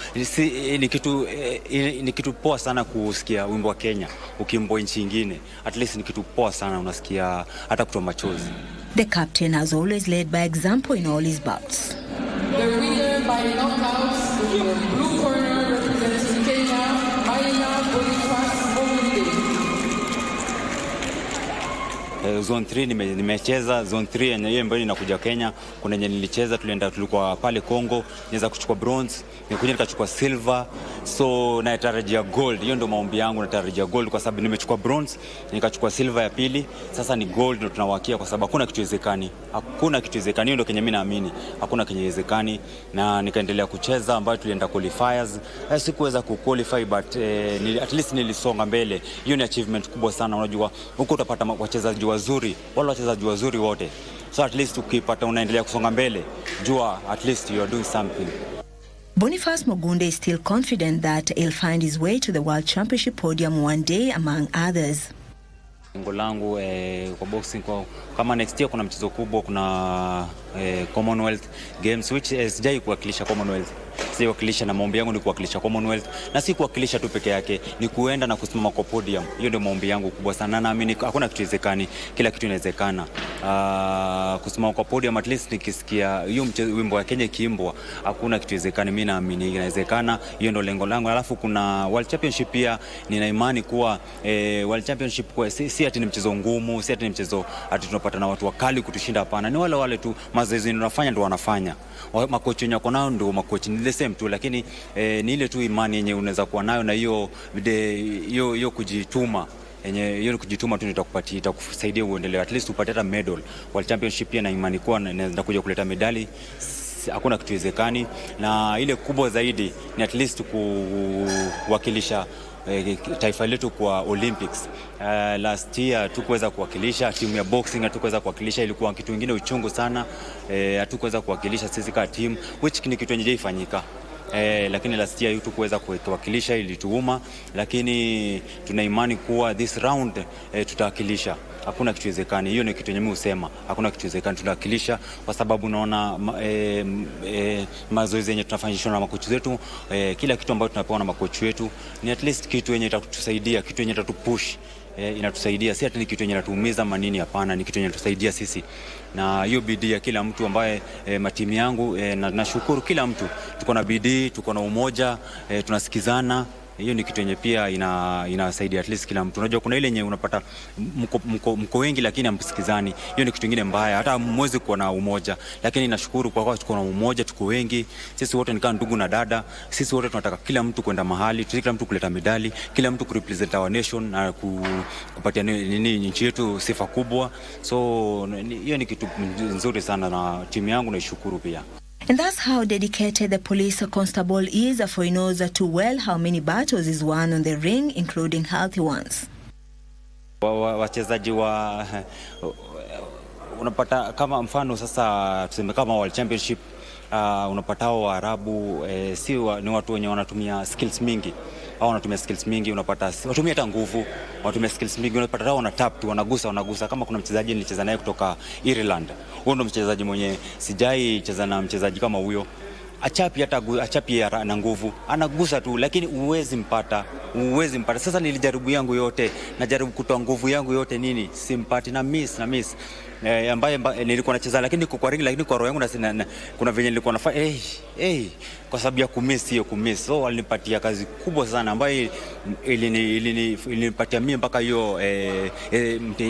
ni kitu poa sana kusikia wimbo wa Kenya ukiimbwa nchi nyingine. At least ni kitu poa sana, unasikia hata kutoa machozi. The captain has always led by example in all his bouts. The winner by knockouts in the blue corner representing Kenya, Zone 3 nimecheza zone 3 yenye hiyo ambayo inakuja Kenya. Kuna yenye nilicheza, tulikuwa pale Congo, niweza kuchukua bronze, nikuja nikachukua silver, so natarajia gold. Hiyo ndio maombi yangu, natarajia gold kwa sababu nimechukua bronze, nikachukua silver ya pili, sasa ni gold ndio tunawakia kwa sababu hakuna kitu haiwezekani. Hakuna kitu haiwezekani, hiyo ndio kenye mimi naamini. Hakuna kenye haiwezekani, na nikaendelea kucheza ambayo tulienda qualifiers. Sikuweza kuqualify but at least nilisonga mbele. Hiyo ni achievement kubwa sana. Unajua huko utapata wachezaji wazuri, wale wachezaji wazuri wote. So at least ukipata unaendelea kusonga mbele, jua at least you are doing something. Boniface Mugunde is still confident that he'll find his way to the World Championship podium one day among others. Lengo langu kwa boxing kama next year kuna mchezo kubwa, kuna Commonwealth Games which sijai kuwakilisha Commonwealth. Si kuwakilisha, na maombi yangu ni kuwakilisha Commonwealth, na si kuwakilisha tu peke yake, ni kuenda na kusimama kwa podium. Hiyo ndio maombi yangu kubwa sana, na naamini hakuna kitu haiwezekani, kila kitu inawezekana. Kusimama kwa podium, at least nikisikia hiyo wimbo wa Kenya kiimbwa, hakuna kitu haiwezekani, mimi naamini inawezekana. Hiyo ndio lengo langu. Alafu kuna World Championship pia, nina imani kuwa World Championship kwa si ati ni mchezo ngumu, si ati ni mchezo ati tunapata na watu wakali kutushinda, hapana. Ni wale tu mazoezi tunafanya ndio wanafanya. Makochi wenye wako nao ndio makochi ni the same tu, lakini ni ile tu imani yenye unaweza kuwa nayo, na hiyo kujituma yenye hiyo kujituma tu nitakupatia, itakusaidia uendelee, at least upate hata medal. World Championship pia na imani kuwa naweza kuja kuleta medali. Hakuna kitu haiwezekani, na ile kubwa zaidi ni at least kuwakilisha taifa letu kwa Olympics. Last year hatukuweza kuwakilisha timu ya boxing, hatukuweza kuwakilisha, ilikuwa kitu kingine uchungu sana. Hatukuweza kuwakilisha sisi kama team, which ni kitu yenye haifanyika. Lakini last year hatukuweza kuwakilisha, ilituuma, lakini tuna imani kuwa this round tutawakilisha. Hakuna kitu haiwezekani. Hiyo ni kitu yenye mimi husema, hakuna kitu haiwezekani, tunawakilisha kwa sababu naona mazoezi yenye tunafanyishwa na makochi wetu, kila kitu ambacho tunapewa na makochi wetu ni at least kitu yenye itatusaidia, kitu yenye itatupush, inatusaidia. Si ati ni kitu yenye inatuumiza manini, hapana, ni kitu yenye inatusaidia sisi. Na hiyo bidii ya kila mtu ambaye matimu yangu, na nashukuru kila mtu, tuko na bidii, tuko na umoja, tunasikizana. Hiyo ni kitu yenye pia inasaidia at least kila mtu. Unajua kuna ile yenye unapata mko wengi lakini hamsikizani. Hiyo ni kitu kingine mbaya, hata mwezi kuwa na umoja. Lakini nashukuru kwa kuwa tuko na umoja, tuko wengi. Sisi wote ni kama ndugu na dada. Sisi wote tunataka kila mtu kwenda mahali, kila mtu kuleta medali, kila mtu kurepresent our nation na kupatia nchi yetu sifa kubwa. So hiyo ni kitu nzuri sana, na timu yangu naishukuru pia. And that's how dedicated the police constable is, for he knows too well how many battles is won on the ring, including healthy ones. Wachezaji unapata kama mfano sasa tuseme kama World Championship, unapata hao Waarabu ni watu wenye wanatumia skills mingi. Hao wanatumia skills mingi, unapata watumia hata nguvu, watumia skills mingi, unapata hao wana tap tu, wanagusa. Kama kuna mchezaji nilicheza naye kutoka Ireland, huyo ndo mchezaji mwenye sijai cheza na mchezaji kama huyo. Achapi na nguvu, anagusa tu, lakini uwezi mpata. Sasa nilijaribu yangu yote, najaribu kutoa nguvu yangu yote, nini simpati, na miss ambaye nilikuwa nacheza, lakini kwa ring, lakini kwa roho yangu kuna venye nilikuwa nafanya kwa sababu ya kumiss. So walinipatia kazi kubwa sana ambayo ilinipatia mimi mpaka hiyo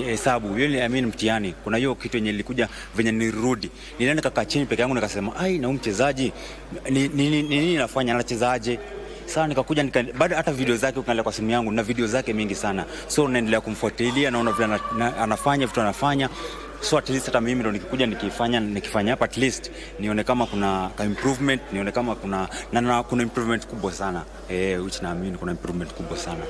hesabu hiyo, mtihani. Kuna hiyo kitu yenye ilikuja venye nirudi, nilienda nikakaa chini peke yangu nikasema na huyu mchezaji nini nafanya, anachezaje? Sasa nikakuja baada hata video zake ukaangalia kwa simu yangu, na video zake mingi sana. So naendelea kumfuatilia, naona vile anafanya vitu anafanya. So at least hata mimi ndo nikikuja nikifanya hapa, at least nione kama kuna improvement, nione kama kuna improvement kubwa sana, which naamini kuna improvement kubwa sana.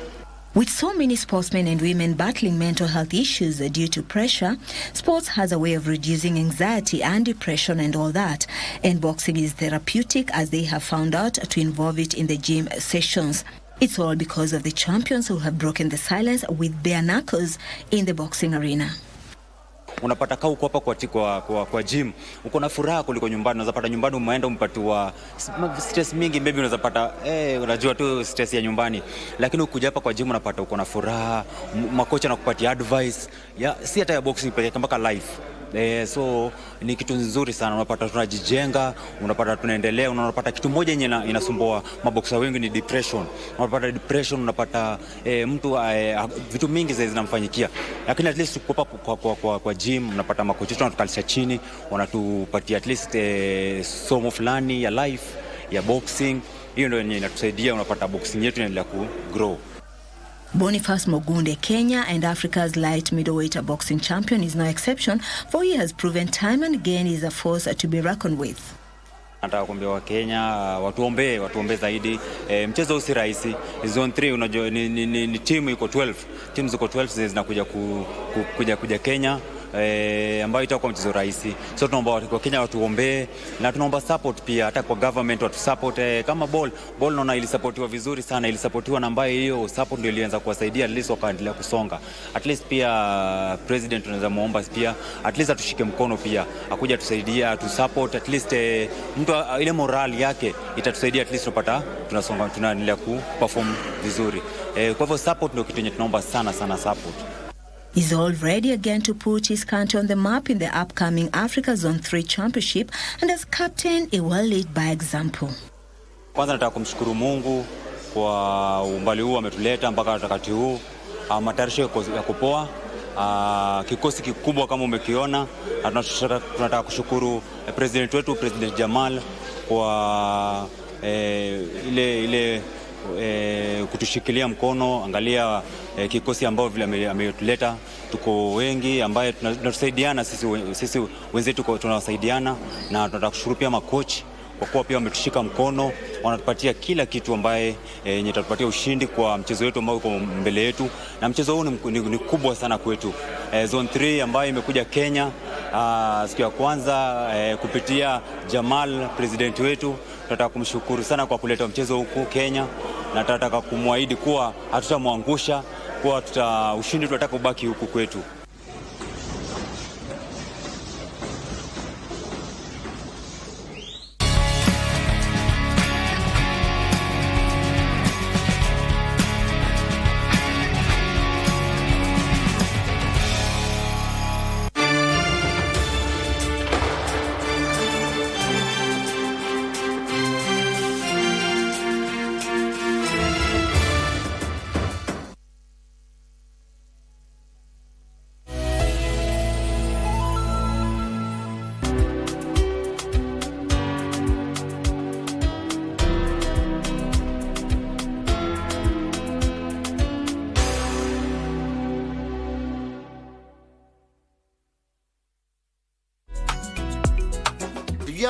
With so many sportsmen and women battling mental health issues due to pressure, sports has a way of reducing anxiety and depression and all that. And boxing is therapeutic, as they have found out, to involve it in the gym sessions. It's all because of the champions who have broken the silence with bare knuckles in the boxing arena. unapata kaa uko hapa kwa gym, uko na furaha kuliko nyumbani. Unaweza pata nyumbani umeenda umepatiwa stress mingi, maybe unaweza pata unajua tu stress ya nyumbani, lakini ukuja hapa kwa gym unapata uko na furaha, makocha anakupatia advice si hata ya boxing pekee, mpaka life. So ni kitu nzuri sana, unapata tunajijenga, unapata tunaendelea, unapata kitu moja yenye inasumbua maboxer wengi ni depression. Unapata depression, unapata mtu vitu mingi zinamfanyikia, lakini at least kwa gym unapata makocha wanatukalisha chini, wanatupatia at least somo fulani ya life ya boxing. Hiyo ndio yenye inatusaidia, unapata boxing yetu inaendelea ku grow. Boniface Mogunde, Kenya and Africa's light middleweight boxing champion, is no exception, for he has proven time and again is a force to be reckoned with. Nataka kuambia wa Kenya watuombee zaidi. Mchezo usi rahisi. Zone 3 unajua ni timu iko 12. Timu ziko 12 zinakuja kuja Kenya. Ambayo itakuwa mchezo rahisi. So tunaomba kwa Kenya watuombee, na tunaomba support pia hata kwa government watu support. Kama ball naona ilisupportiwa vizuri sana, ilisupportiwa na ambaye hiyo support ndio ilianza kuwasaidia at least wakaendelea kusonga. At least pia president tunaweza muomba pia at least atushike mkono pia, akuja tusaidia tu support at least mtu ile morale yake itatusaidia at least tupata tunasonga, tunaendelea ku perform vizuri. Kwa hivyo support ndio kitu yenye tunaomba sana support. He's all ready again to put his country on the map in the upcoming Africa Zone 3 Championship, and as captain, he will lead by example. Kwanza nataka kumshukuru Mungu kwa umbali huu ametuleta mpaka wakati huu. Matayarisho ya kupoa, kikosi kikubwa kama umekiona. Tunataka kushukuru president wetu, President Jamal, kwa ile kutushikilia mkono. Angalia kikosi ambao vile ametuleta, tuko wengi ambaye tunatusaidiana sisi wenzetu tunawasaidiana, na tunataka kushukuru pia makochi kwa kuwa pia wametushika mkono, wanatupatia kila kitu ambaye yenye itatupatia ushindi kwa mchezo wetu ambao uko mbele yetu, na mchezo huu ni kubwa sana kwetu. Zone 3 ambayo imekuja Kenya siku ya kwanza kupitia Jamal, president wetu. Tunataka kumshukuru sana kwa kuleta mchezo huku Kenya, na tunataka kumwahidi kuwa hatutamwangusha, kuwa ushindi tunataka ubaki huku kwetu.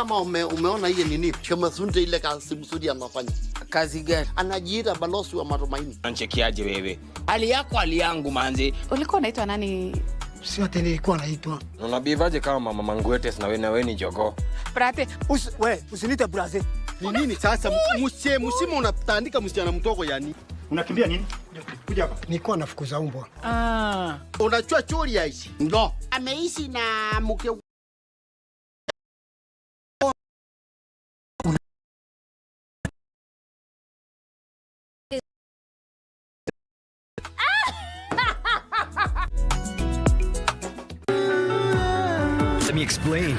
Ama umeona hii nini? Kama sunde ile kazi mzuri anafanya. Kazi gani? Anajiita balozi wa matumaini. Anchekiaje wewe? Hali yako hali yangu manzi. Ulikuwa unaitwa nani? Sio tena nilikuwa naitwa. Unabivaje kama mama Ngwete na wewe ni jogo? Brate, usinite brate. Ni nini sasa msimu unatandika msichana mtoko yani? Unakimbia nini? Kuja hapa. Nilikuwa nafukuza umbwa. Unachua chori aishi. Ndo. Ameishi na mke. Let me explain.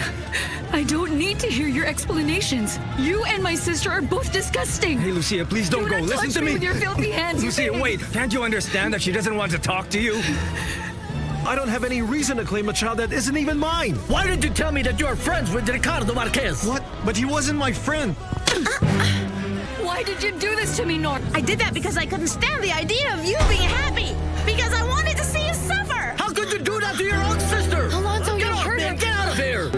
I don't need to hear your explanations. You and my sister are both disgusting. Hey, Lucia, please don't go. Listen to me. With your filthy hands. Lucia, wait. Can't you understand that she doesn't want to talk to you? I don't have any reason to claim a child that isn't even mine. Why did you tell me that you are friends with Ricardo Marquez? What? But he wasn't my friend. Why did you do this to me, Nor? I did that because I couldn't stand the idea of you being happy. Because I wanted to see you suffer. How could you do that to your own sister? Alonso, you hurt her. Get out of here.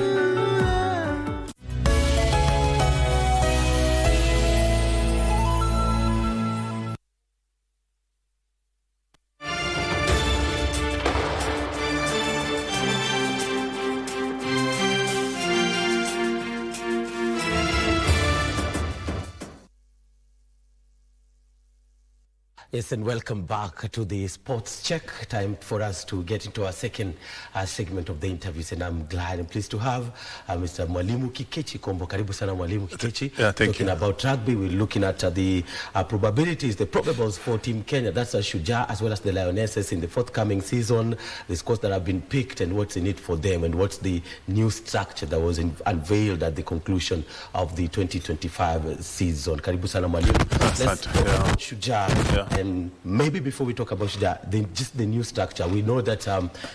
Yes, and welcome back to the Sports Check. Time for us to get into our second segment of the interviews, and I'm glad and pleased to have Mr. Mwalimu Kikechi Kombo. Karibu sana Mwalimu Kikechi. Yeah, thank talking you. about rugby, we're looking at the probabilities, the probables for Team Kenya. That's a Shujaa as well as the Lionesses in the forthcoming season, the scores that have been picked and what's in it for them, and what's the new structure that was unveiled at the conclusion of the 2025 season. Karibu sana Mwalimu. Let's talk about Shujaa. And maybe before we talk about Shujaa, just the new structure. We know that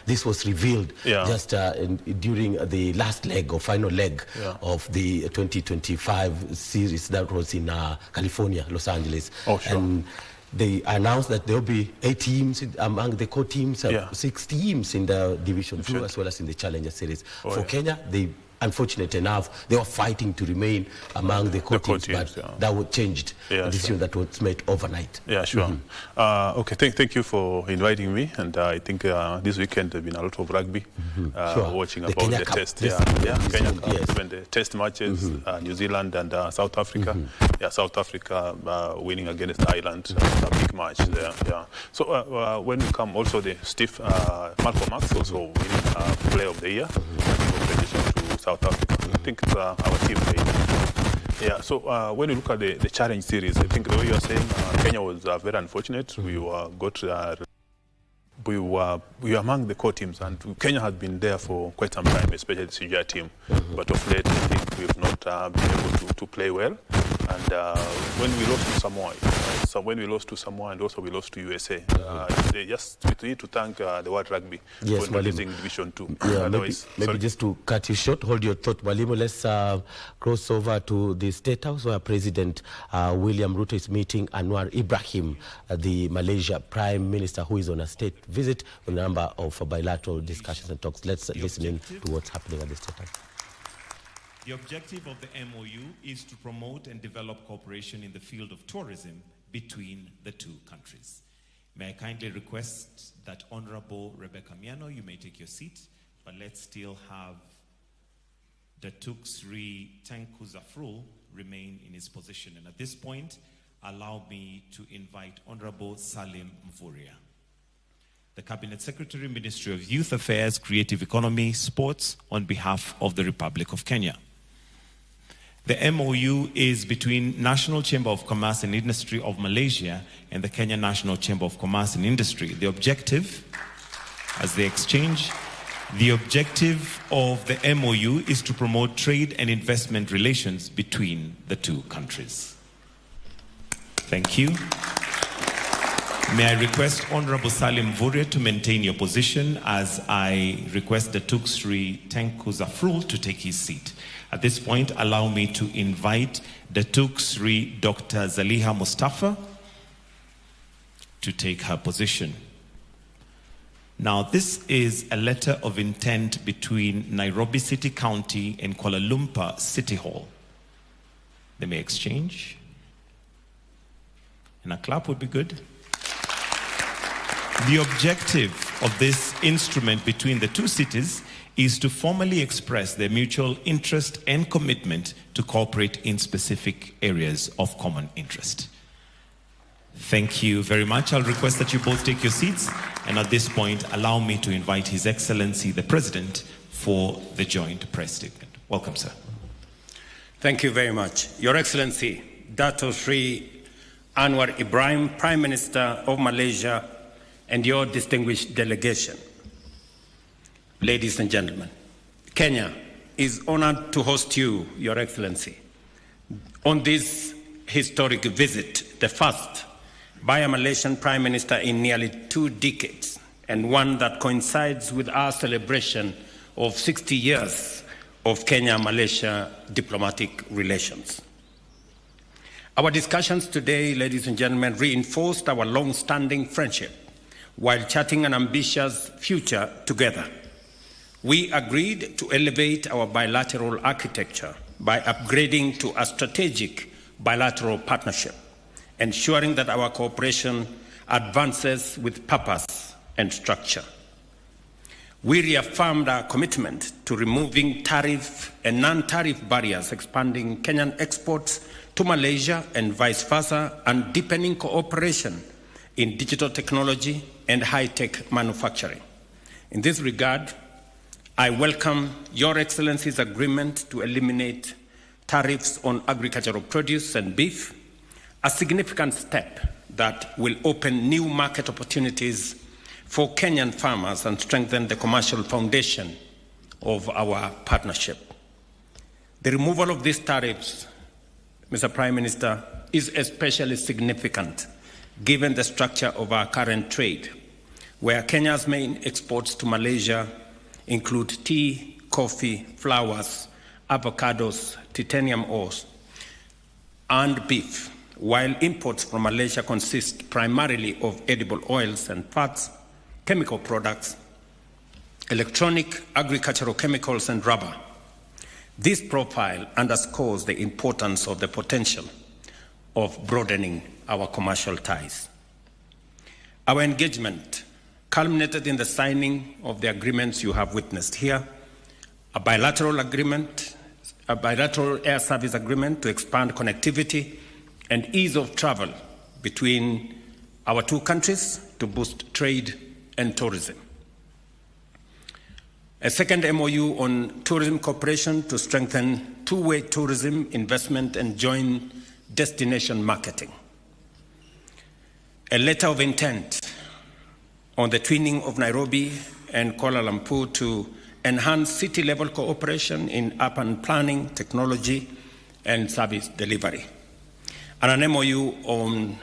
this was revealed just during the last leg or final leg of the 2025 series that was in California, Los Angeles. Oh, sure. And they announced that there will be 8 teams among the core teams, 6 teams in the Division 2 as well as in the Challenger Series. For Kenya, they unfortunate enough, they were fighting to remain among the core teams, but that was changed. The decision that was made overnight. Yeah, sure. Okay, thank you for inviting me. And I think this weekend there's been a lot of rugby. Watching about Kenya the Cup. test. Kenya Cup, even the test matches, New Zealand and South Africa. South Africa winning against Ireland, a big match there. So when we come, also the Malcolm Max also winning Player of the Year. South Africa. I think it's our team. So when you look at the Challenge Series, I think the way you are saying, Kenya was very unfortunate. We were among the core teams, and Kenya has been there for quite some time, especially the Shujaa team. But of late, I think we have not been able to play well. And when we lost to Samoa, and also we lost to USA, we need to thank the World Rugby for introducing Division 2. Maybe just to cut you short, hold your thought, Mwalimu. Let's cross over to the State House where President William Ruto is meeting Anwar Ibrahim, the Malaysia Prime Minister, who is on a state visit with a number of bilateral discussions and talks. Let's listen in to what's happening at the State House. The objective of the MOU is to promote and develop cooperation in the field of tourism between the two countries. May I kindly request that Honorable Rebecca Miano, you may take your seat, but let's still have Datuk Sri Tengku Zafrul remain in his position. And at this point, allow me to invite Honorable Salim Mvurya, the Cabinet Secretary, Ministry of Youth Affairs, Creative Economy, Sports, on behalf of the Republic of Kenya. The MOU is between National Chamber of Commerce and Industry of Malaysia and the Kenya National Chamber of Commerce and Industry. The objective, as they exchange, the objective of the MOU is to promote trade and investment relations between the two countries. Thank you. May I request Honorable Salim Mvurya to maintain your position as I request Datuk Sri Tengku Zafrul to take his seat. At this point, allow me to invite Datuk Sri Dr. Zaliha Mustafa to take her position. Now, this is a letter of intent between Nairobi City County and Kuala Lumpur City Hall. They may exchange. And a clap would be good. The objective of this instrument between the two cities is to formally express their mutual interest and commitment to cooperate in specific areas of common interest. Thank you very much. I'll request that you both take your seats, and at this point, allow me to invite His Excellency the President for the joint press statement. Welcome, sir. Thank you very much. Your Excellency, Dato Sri Anwar Ibrahim, Prime Minister of Malaysia, and your distinguished delegation. Ladies and gentlemen, Kenya is honored to host you, Your Excellency, on this historic visit, the first by a Malaysian Prime Minister in nearly 2 decades, and one that coincides with our celebration of 60 years of Kenya-Malaysia diplomatic relations. Our discussions today, ladies and gentlemen, reinforced our long-standing friendship while charting an ambitious future together. We agreed to elevate our bilateral architecture by upgrading to a strategic bilateral partnership, ensuring that our cooperation advances with purpose and structure. We reaffirmed our commitment to removing tariff and non-tariff barriers, expanding Kenyan exports to Malaysia and vice versa, and deepening cooperation in digital technology and high-tech manufacturing. In this regard, I welcome Your Excellency's agreement to eliminate tariffs on agricultural produce and beef, a significant step that will open new market opportunities for Kenyan farmers and strengthen the commercial foundation of our partnership. The removal of these tariffs, Mr. Prime Minister, is especially significant given the structure of our current trade, where Kenya's main exports to Malaysia include tea, coffee, flowers, avocados, titanium ores, and beef, while imports from Malaysia consist primarily of edible oils and fats, chemical products, electronic, agricultural chemicals, and rubber. This profile underscores the importance of the potential of broadening our commercial ties. Our engagement culminated in the signing of the agreements you have witnessed here, a bilateral air service agreement to expand connectivity and ease of travel between our two countries to boost trade and tourism. A second MOU on tourism cooperation to strengthen two-way tourism investment and joint destination marketing. A letter of intent on the twinning of Nairobi and Kuala Lumpur to enhance city-level cooperation in urban planning, technology, and service delivery. And an MOU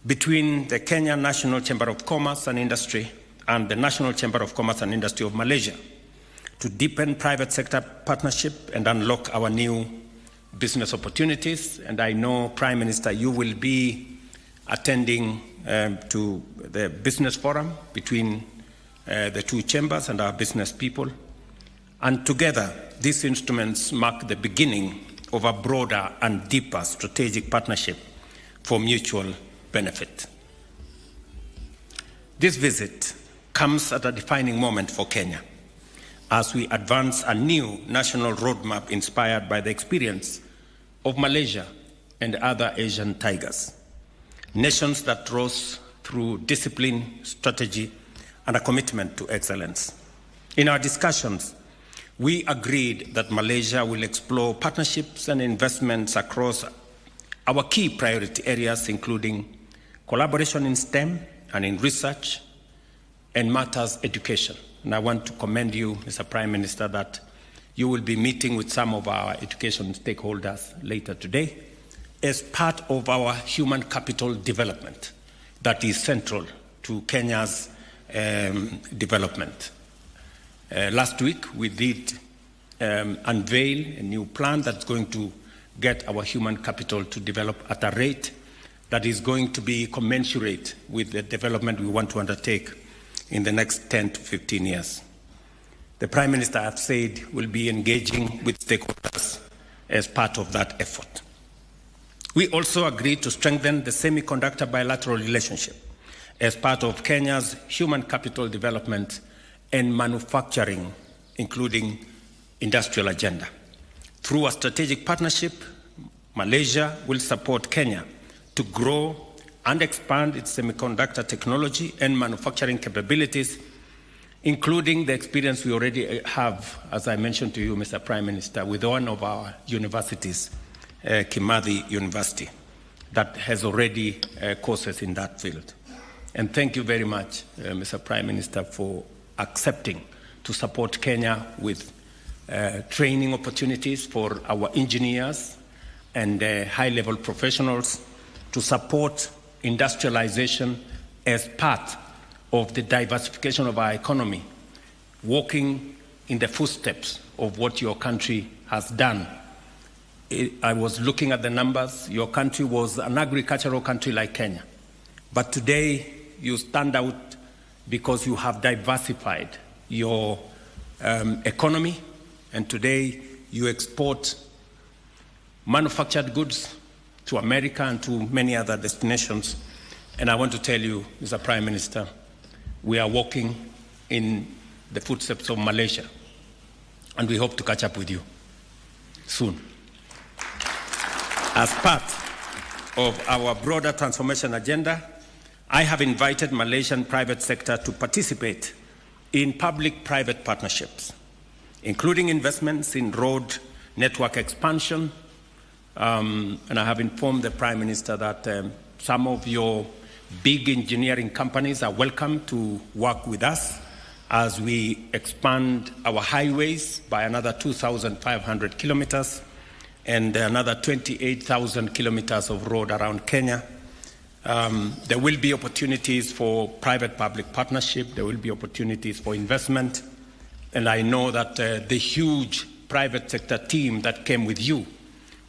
between the Kenya National Chamber of Commerce and Industry and the National Chamber of Commerce and Industry of Malaysia to deepen private sector partnership and unlock our new business opportunities. And I know, Prime Minister, you will be attending to the business forum between the two chambers and our business people. And together, these instruments mark the beginning of a broader and deeper strategic partnership for mutual benefit. This visit comes at a defining moment for Kenya as we advance a new national roadmap inspired by the experience of Malaysia and other Asian tigers, nations that rose through discipline, strategy, and a commitment to excellence. In our discussions, we agreed that Malaysia will explore partnerships and investments across our key priority areas, including collaboration in STEM and in research and matters education. And I want to commend you, Mr. Prime Minister, that you will be meeting with some of our education stakeholders later today as part of our human capital development that is central to Kenya's development. Last week, we did unveil a new plan that's going to get our human capital to develop at a rate that is going to be commensurate with the development we want to undertake in the next 10 to 15 years. The Prime Minister, I've said, will be engaging with stakeholders as part of that effort. We also agreed to strengthen the semiconductor bilateral relationship as part of Kenya's human capital development and manufacturing, including industrial agenda. Through a strategic partnership, Malaysia will support Kenya to grow and expand its semiconductor technology and manufacturing capabilities, including the experience we already have, as I mentioned to you, Mr. Prime Minister, with one of our universities, Kimathi University, that has already courses in that field. And thank you very much, Mr. Prime Minister, for accepting to support Kenya with training opportunities for our engineers and high-level professionals to support industrialization as part of the diversification of our economy, walking in the footsteps of what your country has done. I was looking at the numbers. Your country was an agricultural country like Kenya. But today, you stand out because you have diversified your economy, and today you export manufactured goods to America and to many other destinations. And I want to tell you, Mr. Prime Minister, we are walking in the footsteps of Malaysia, and we hope to catch up with you soon. As part of our broader transformation agenda, I have invited Malaysian private sector to participate in public-private partnerships, including investments in road network expansion. And I have informed the Prime Minister that some of your big engineering companies are welcome to work with us as we expand our highways by another 2,500 kilometers and another 28,000 kilometers of road around Kenya. There will be opportunities for private-public partnership. There will be opportunities for investment. And I know that the huge private sector team that came with you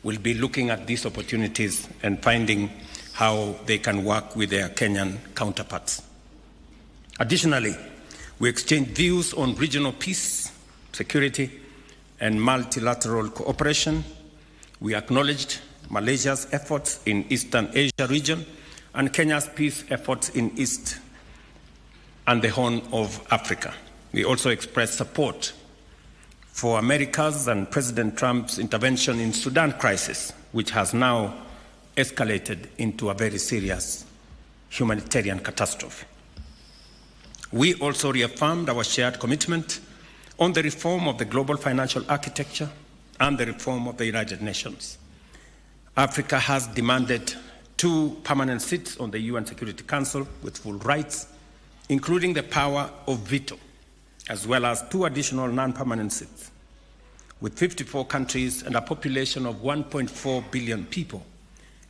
will be looking at these opportunities and finding how they can work with their Kenyan counterparts. Additionally, we exchanged views on regional peace, security, and multilateral cooperation. We acknowledged Malaysia's efforts in Eastern Asia region and Kenya's peace efforts in East and the Horn of Africa. We also expressed support for America's and President Trump's intervention in Sudan crisis, which has now escalated into a very serious humanitarian catastrophe. We also reaffirmed our shared commitment on the reform of the global financial architecture and the reform of the United Nations. Africa has demanded 2 permanent seats on the UN Security Council with full rights, including the power of veto, as well as 2 additional non-permanent seats. With 54 countries and a population of 1.4 billion people,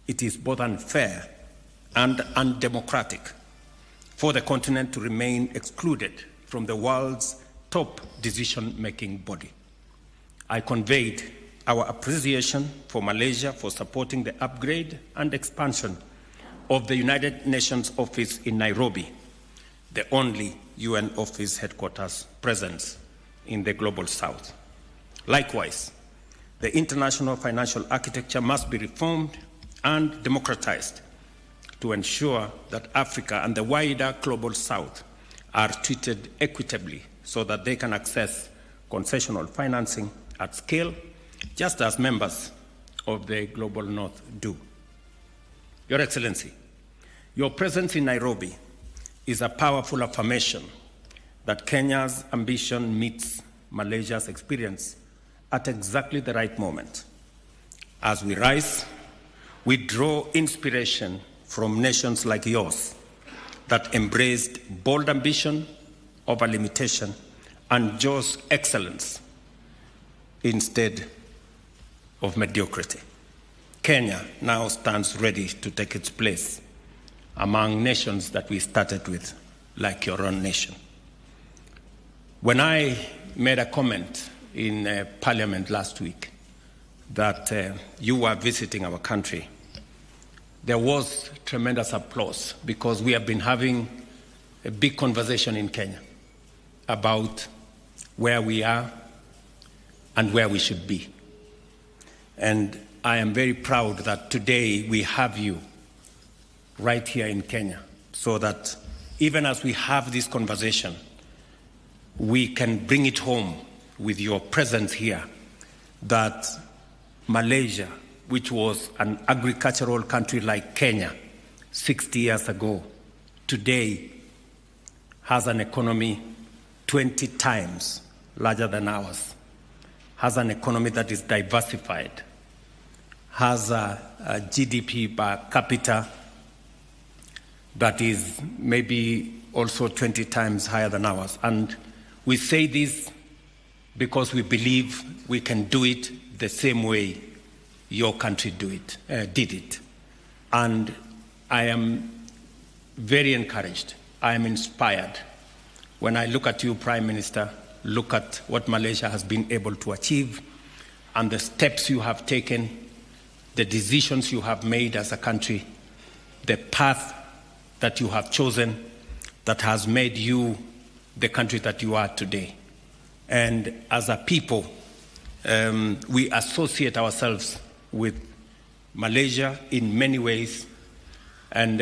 it is both unfair and undemocratic for the continent to remain excluded from the world's top decision-making body. I conveyed our appreciation for Malaysia for supporting the upgrade and expansion of the United Nations office in Nairobi, the only UN office headquarters presence in the Global South. Likewise, the international financial architecture must be reformed and democratized to ensure that Africa and the wider Global South are treated equitably so that they can access concessional financing at scale, just as members of the Global North do. Your Excellency, your presence in Nairobi is a powerful affirmation that Kenya's ambition meets Malaysia's experience at exactly the right moment. As we rise, we draw inspiration from nations like yours that embraced bold ambition over limitation and chose excellence instead of mediocrity. Kenya now stands ready to take its place among nations that we started with, like your own nation. When I made a comment in Parliament last week that you were visiting our country, there was tremendous applause because we have been having a big conversation in Kenya about where we are and where we should be. And I am very proud that today we have you right here in Kenya so that even as we have this conversation, we can bring it home with your presence here that Malaysia, which was an agricultural country like Kenya 60 years ago, today has an economy 20 times larger than ours, has an economy that is diversified, has a GDP per capita that is maybe also 20 times higher than ours. And we say this because we believe we can do it the same way your country did it. And I am very encouraged. I am inspired when I look at you, Prime Minister, look at what Malaysia has been able to achieve and the steps you have taken, the decisions you have made as a country, the path that you have chosen that has made you the country that you are today. And as a people, we associate ourselves with Malaysia in many ways. And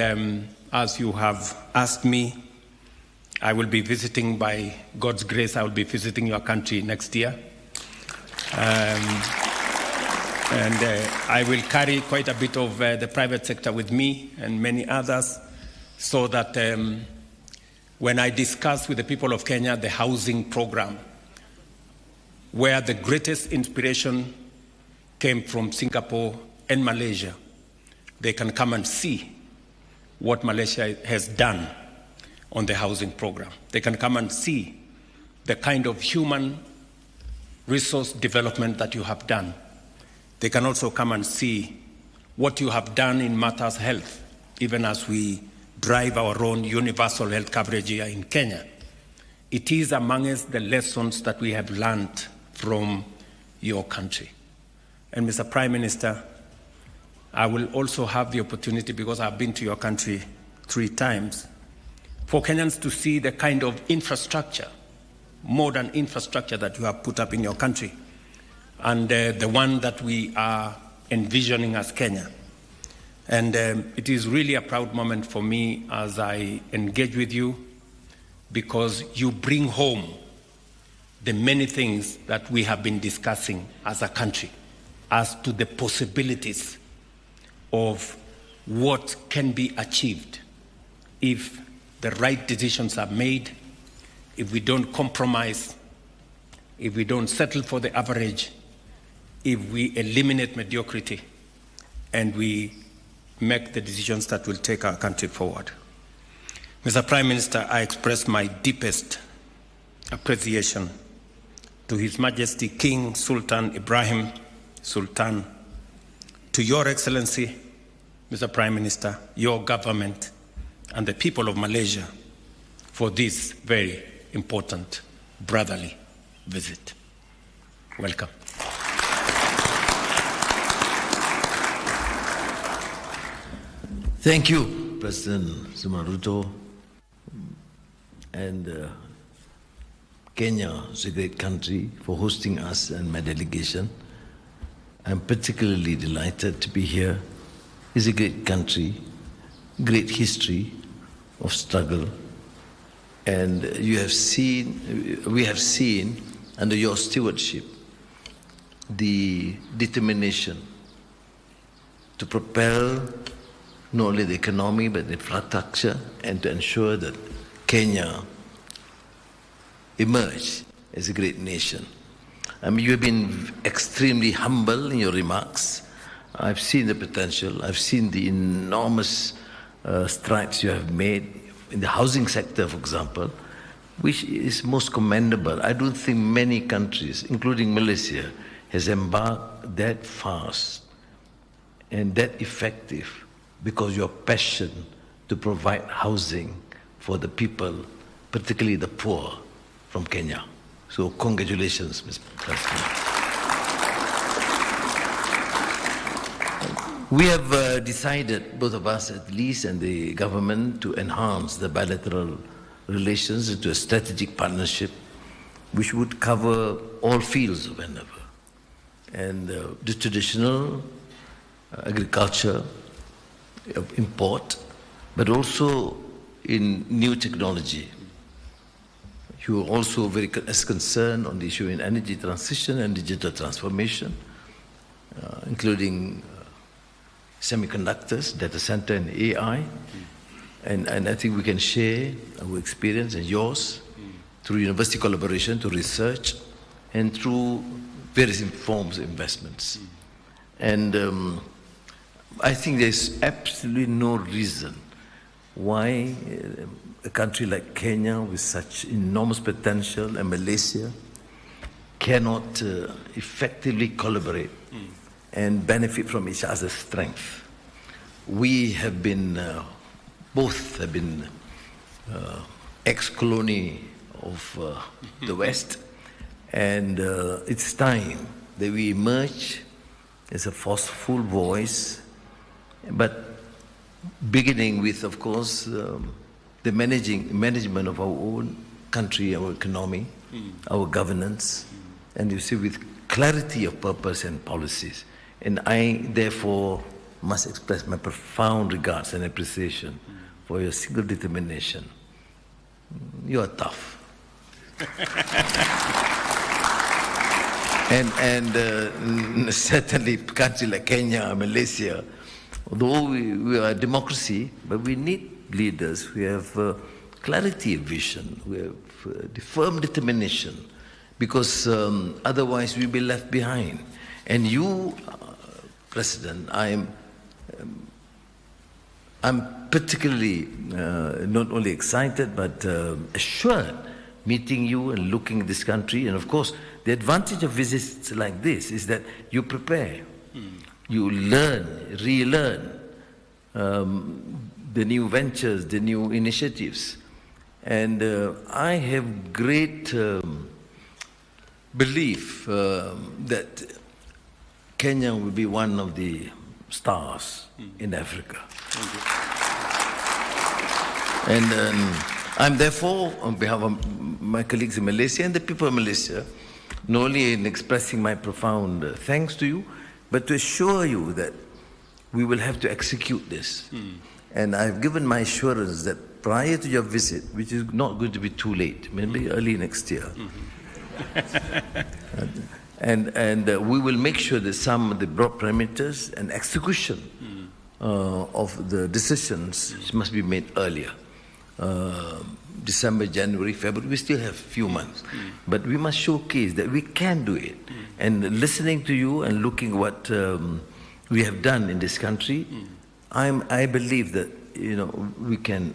as you have asked me, I will be visiting, by God's grace, I will be visiting your country next year. And I will carry quite a bit of the private sector with me and many others so that when I discuss with the people of Kenya the housing program, where the greatest inspiration came from Singapore and Malaysia, they can come and see what Malaysia has done on the housing program. They can come and see the kind of human resource development that you have done. They can also come and see what you have done in matters health, even as we drive our own universal health coverage here in Kenya. It is amongst the lessons that we have learned from your country. And Mr. Prime Minister, I will also have the opportunity, because I've been to your country 3 times, for Kenyans to see the kind of infrastructure, modern infrastructure that you have put up in your country, and the one that we are envisioning as Kenya. And it is really a proud moment for me as I engage with you, because you bring home the many things that we have been discussing as a country as to the possibilities of what can be achieved if the right decisions are made, if we don't compromise, if we don't settle for the average, if we eliminate mediocrity, and we make the decisions that will take our country forward. Mr. Prime Minister, I express my deepest appreciation to His Majesty King Sultan Ibrahim Sultan, to Your Excellency, Mr. Prime Minister, your government, and the people of Malaysia for this very important brotherly visit. Welcome. Thank you, President Sumaruto. And Kenya is a great country for hosting us and my delegation. I'm particularly delighted to be here. It's a great country, great history of struggle. And we have seen under your stewardship the determination to propel not only the economy but the infrastructure, and to ensure that Kenya emerge as a great nation. I mean, you have been extremely humble in your remarks. I've seen the potential. I've seen the enormous strides you have made in the housing sector, for example, which is most commendable. I don't think many countries, including Malaysia, has embarked that fast and that effective, because your passion to provide housing for the people, particularly the poor, from Kenya. So congratulations, Mr. President. We have decided, both of us at least, and the government, to enhance the bilateral relations into a strategic partnership which would cover all fields of endeavor. And the traditional agriculture, import, but also in new technology. You are also very concerned on the issue in energy transition and digital transformation, including semiconductors, data center, and AI. And I think we can share our experience and yours through university collaboration, to research, and through various forms of investments. And I think there's absolutely no reason why a country like Kenya, with such enormous potential, and Malaysia, cannot effectively collaborate and benefit from each other's strength. We have been, both have been ex-colony of the West, and it's time that we emerge as a forceful voice, but beginning with, of course, the management of our own country, our economy, our governance, and you see, with clarity of purpose and policies. And I, therefore, must express my profound regards and appreciation for your single determination. You are tough. and certainly countries like Kenya, Malaysia, although we are a democracy, but we need leaders who have clarity of vision, who have the firm determination, because otherwise we'll be left behind. And you, President, I'm particularly not only excited but assured meeting you and looking at this country. And of course, the advantage of visits like this is that you prepare, you learn, relearn the new ventures, the new initiatives. And I have great belief that Kenya will be one of the stars in Africa. And I'm therefore, on behalf of my colleagues in Malaysia and the people of Malaysia, not only in expressing my profound thanks to you, but to assure you that we will have to execute this. And I've given my assurance that prior to your visit, which is not going to be too late, maybe early next year, and we will make sure that some of the broad parameters and execution of the decisions must be made earlier. December, January, February, we still have a few months. But we must showcase that we can do it. And listening to you and looking what we have done in this country, I believe that we can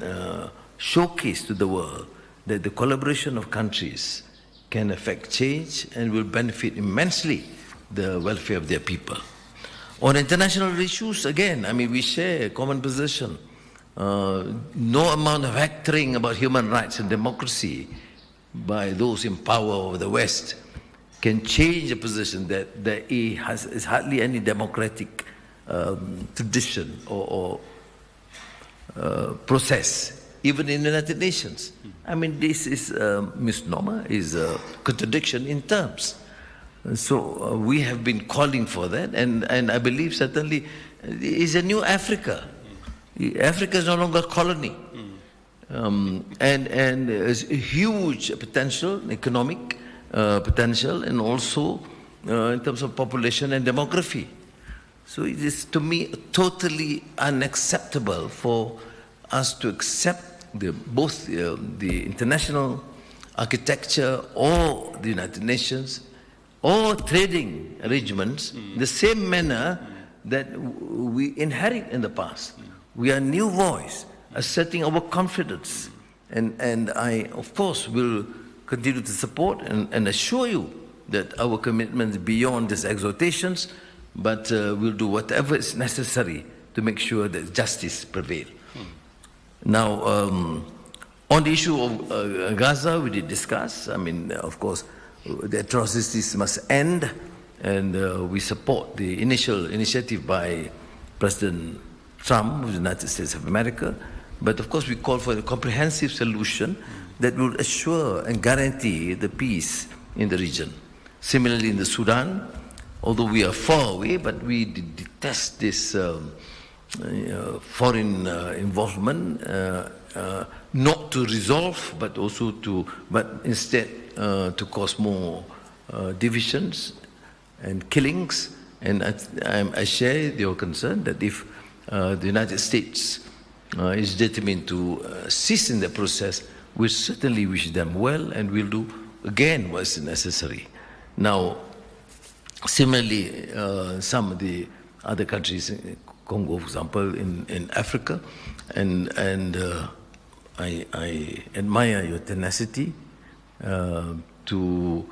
showcase to the world that the collaboration of countries can affect change and will benefit immensely the welfare of their people. On international issues, again, we share a common position. No amount of hectoring about human rights and democracy by those in power over the West can change a position that there is hardly any democratic tradition or process, even in the United Nations. This is a misnomer, is a contradiction in terms. So we have been calling for that, and I believe certainly it is a new Africa. Africa is no longer a colony. And there's a huge potential, economic potential, and also in terms of population and demography. So it is, to me, totally unacceptable for us to accept both the international architecture or the United Nations or trading arrangements in the same manner that we inherit in the past. We are a new voice, asserting our confidence. And I, of course, will continue to support and assure you that our commitment is beyond these exhortations, but we'll do whatever is necessary to make sure that justice prevails. Now, on the issue of Gaza, we did discuss. Of course, the atrocities must end, and we support the initial initiative by President Trump of the United States of America. But of course, we call for a comprehensive solution that will assure and guarantee the peace in the region. Similarly, in the Sudan, although we are far away, but we detest this foreign involvement, not to resolve, but also but instead to cause more divisions and killings. And I share your concern that if the United States is determined to assist in the process, we certainly wish them well, and we'll do again what is necessary. Now, similarly, some of the other countries, Congo, for example, in Africa, and I admire your tenacity to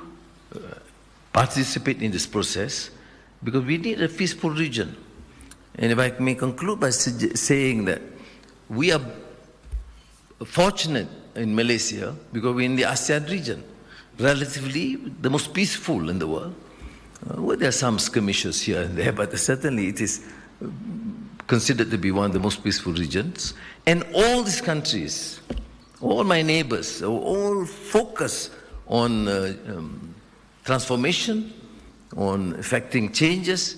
participate in this process, because we need a peaceful region. And if I may conclude by saying that we are fortunate in Malaysia because we're in the ASEAN region, relatively the most peaceful in the world. Well, there are some skirmishes here and there, but certainly it is considered to be one of the most peaceful regions. And all these countries, all my neighbors, all focus on transformation, on effecting changes,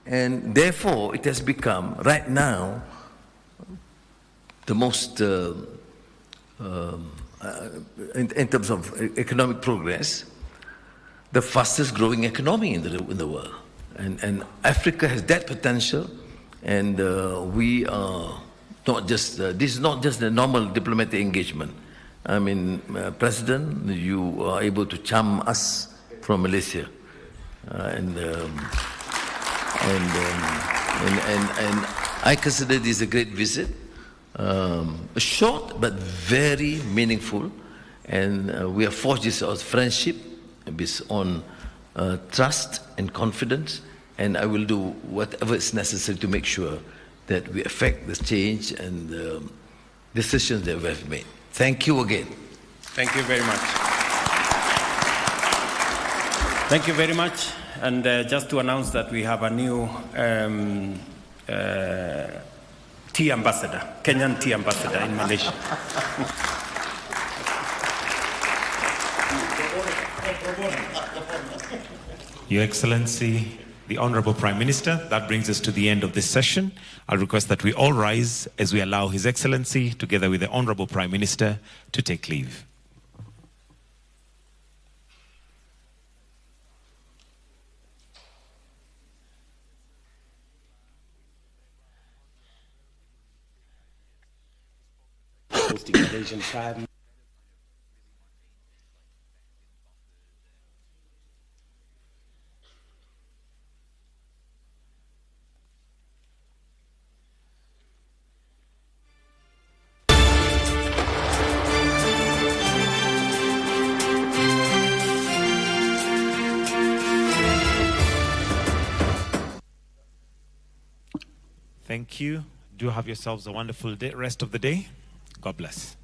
and therefore it has become, right now, the most, in terms of economic progress, the fastest growing economy in the world. And Africa has that potential, and we are not just this is not just a normal diplomatic engagement. I mean, President, you are able to charm us from Malaysia, and I consider this a great visit, short but very meaningful, and we have forged this friendship based on trust and confidence, and I will do whatever is necessary to make sure that we affect the change and the decisions that we have made. Thank you again. Thank you very much. Thank you very much. And just to announce that we have a new tea ambassador, Kenyan tea ambassador in Malaysia. Your Excellency, the Honorable Prime Minister, that brings us to the end of this session. I'll request that we all rise as we allow His Excellency, together with the Honorable Prime Minister, to take leave. Thank you. Do have yourselves a wonderful day, rest of the day. God bless.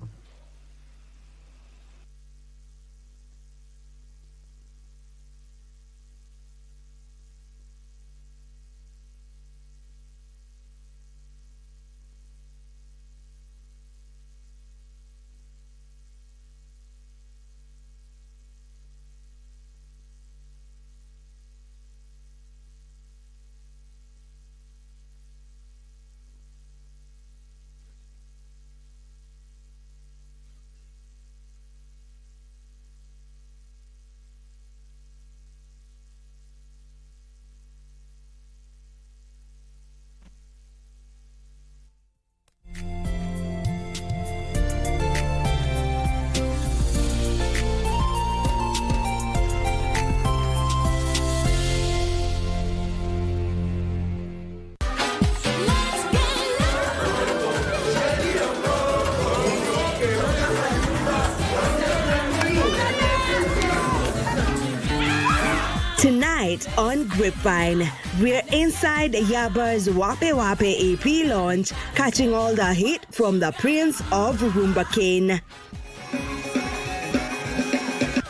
Tonight on Grapevine, we're inside Yaba's Wape Wape EP launch, catching all the heat from the Prince of Rumba King.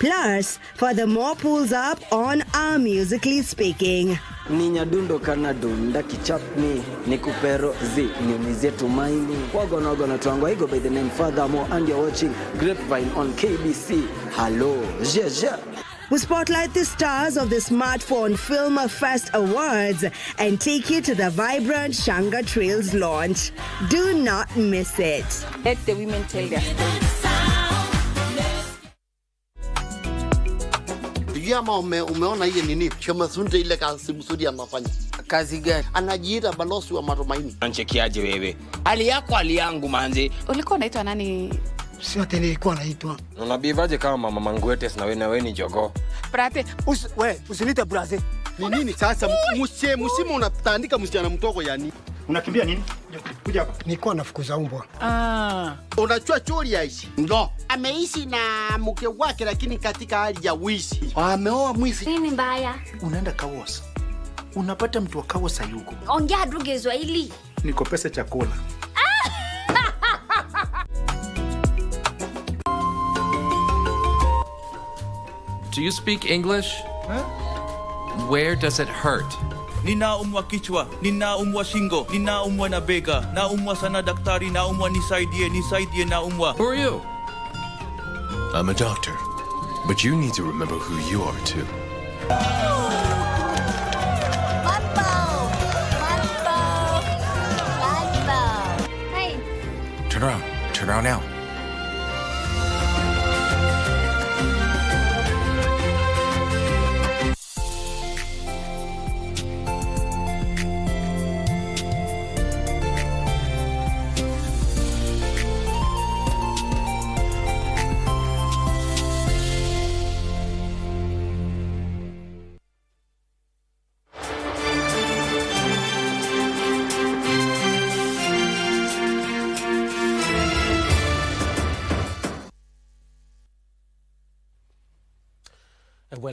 Plus, furthermore pulls up on our Musically Speaking. Ninya dundo kana dunda kichapni nikupero zi niumizie tumaini wagonogono twangwa higo by the name Furthermore, and you're watching Grapevine on KBC. Hello, jeje. We spotlight the stars of the Smartphone Film Fest Awards and take you to the vibrant Shanga Trails launch. Do not miss it. Let the women tell their story. Ama umeona hii nini? Chama sunde ile kazi msudi anafanya. Kazi gani? Anajiita balozi wa matumaini. Anchekiaje wewe? Hali yako hali yangu manzi. Ulikuwa unaitwa nani? Sio tena nilikuwa naitwa. Unabivaje kama mama Ngwete na wewe ni jogoo? Brate, usinite braze. Ni nini sasa msimu unatandika msichana mtoko yani? Unakimbia nini? Kuja hapa. Nilikuwa nafukuza umbwa. Unachua chori aishi. Ndo. Ameishi na mke wake lakini katika hali ya wizi. Ameoa mwizi. Nini mbaya? Unaenda Kawosa. Unapata mtu wa Kawosa yuko. Ongea lugha ya Kiswahili. Niko pesa chakula. Do you speak English? Huh? Where does it hurt? Ninaumwa kichwa, ninaumwa shingo, ninaumwa na bega, naumwa sana daktari, naumwa nisaidie, naumwa. Who are you? I'm a doctor, but you need to remember who you are too. Hey. Turn around now.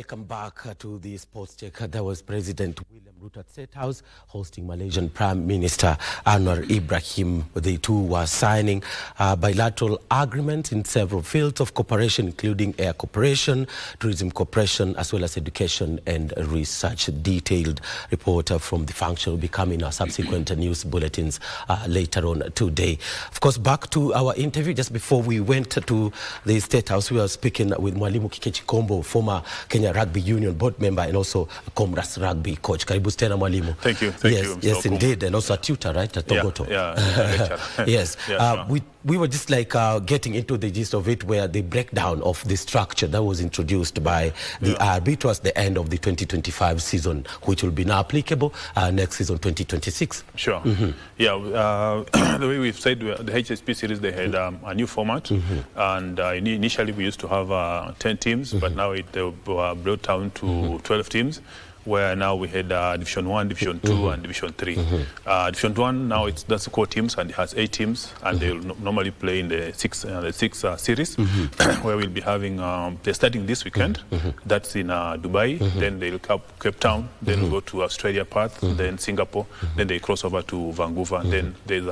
Welcome back to the sports check. That was President William Ruto at State House hosting Malaysian Prime Minister Anwar Ibrahim. The two were signing bilateral agreements in several fields of cooperation, including air cooperation, tourism cooperation, as well as education and research. Detailed report from the function will be coming in our subsequent news bulletins later on today. Of course, back to our interview. Just before we went to the State House, we were speaking with Mwalimu Kikechi Kombo, former Kenya Rugby Union board member and also a Comras rugby coach. Karibu tena Mwalimu. Thank you. Yes, indeed, and also a tutor, right, at Togoto. Yeah. Yes. We were just like getting into the gist of it, where the breakdown of the structure that was introduced by the IRB towards the end of the 2025 season, which will be now applicable next season, 2026. Sure. The way we've said, the HSP series, they had a new format, and initially we used to have 10 teams, but now they were brought down to 12 teams, where now we had Division 1, Division 2, and Division 3. Division 1, now that's the core teams, and it has 8 teams, and they'll normally play in the six series, where we'll be having, they're starting this weekend, that's in Dubai, then they'll Cape Town, then we'll go to Australia Perth, then Singapore, then they cross over to Vancouver, and then there's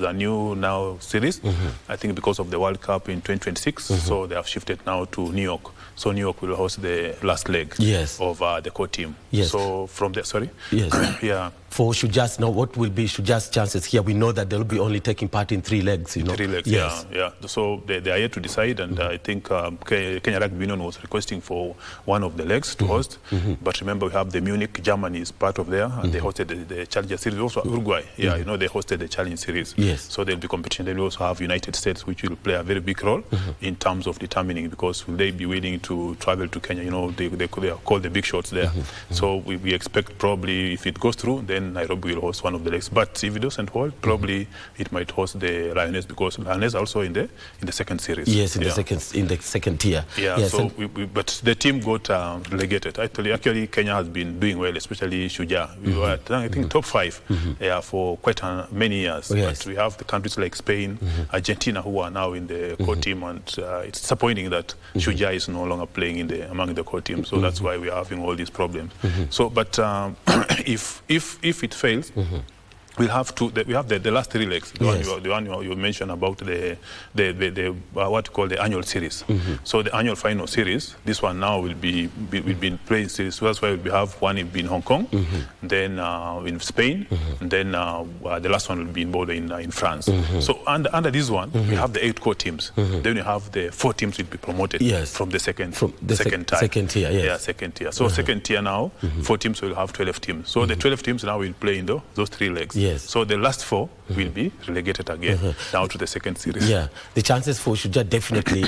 a new now series, I think because of the World Cup in 2026, so they have shifted now to New York. So New York will host the last leg of the core team. Yes. So from there, sorry? Yes. Yeah. For Shujas, now what will be Shujas' chances here? We know that they'll be only taking part in 3 legs, you know? 3 legs, yes. yeah. So they are yet to decide, and I think Kenya Rugby Union was requesting for one of the legs to host. But remember, we have the Munich, Germany is part of there, and they hosted the Challenger Series. Also Uruguay, they hosted the Challenge Series. Yes. So they'll be competing. They will also have United States, which will play a very big role in terms of determining, because will they be willing to travel to Kenya? You know, they are called the big shots there. So we expect probably, if it goes through, then Nairobi will host one of the legs. But if it doesn't hold, probably it might host the Lioness, because Lioness also in the second series. Yes, in the second tier. Yeah. Yes, so but the team got relegated. Actually, Kenya has been doing well, especially Shujaa. We were at, I think, top 5 for quite many years. Yes. But we have the countries like Spain, Argentina, who are now in the core team, and it's disappointing that Shujaa is no longer playing among the core team. So that's why we are having all these problems. So, but if it fails, we'll have we have the last 3 legs. The one you mentioned about the what you call the annual series. So the annual final series, this one now will be playing series. So that's why we have one in Hong Kong, then in Spain, and then the last one will be in France. So under this one, we have the 8 core teams. Then we have the 4 teams will be promoted from the second tier. Second tier, yes. Yeah, second tier. So second tier now, 4 teams will have 12 teams. So the 12 teams now will play in those 3 legs. Yes. So the last 4 will be relegated again now to the second series. Yeah, the chances for Shujaa definitely,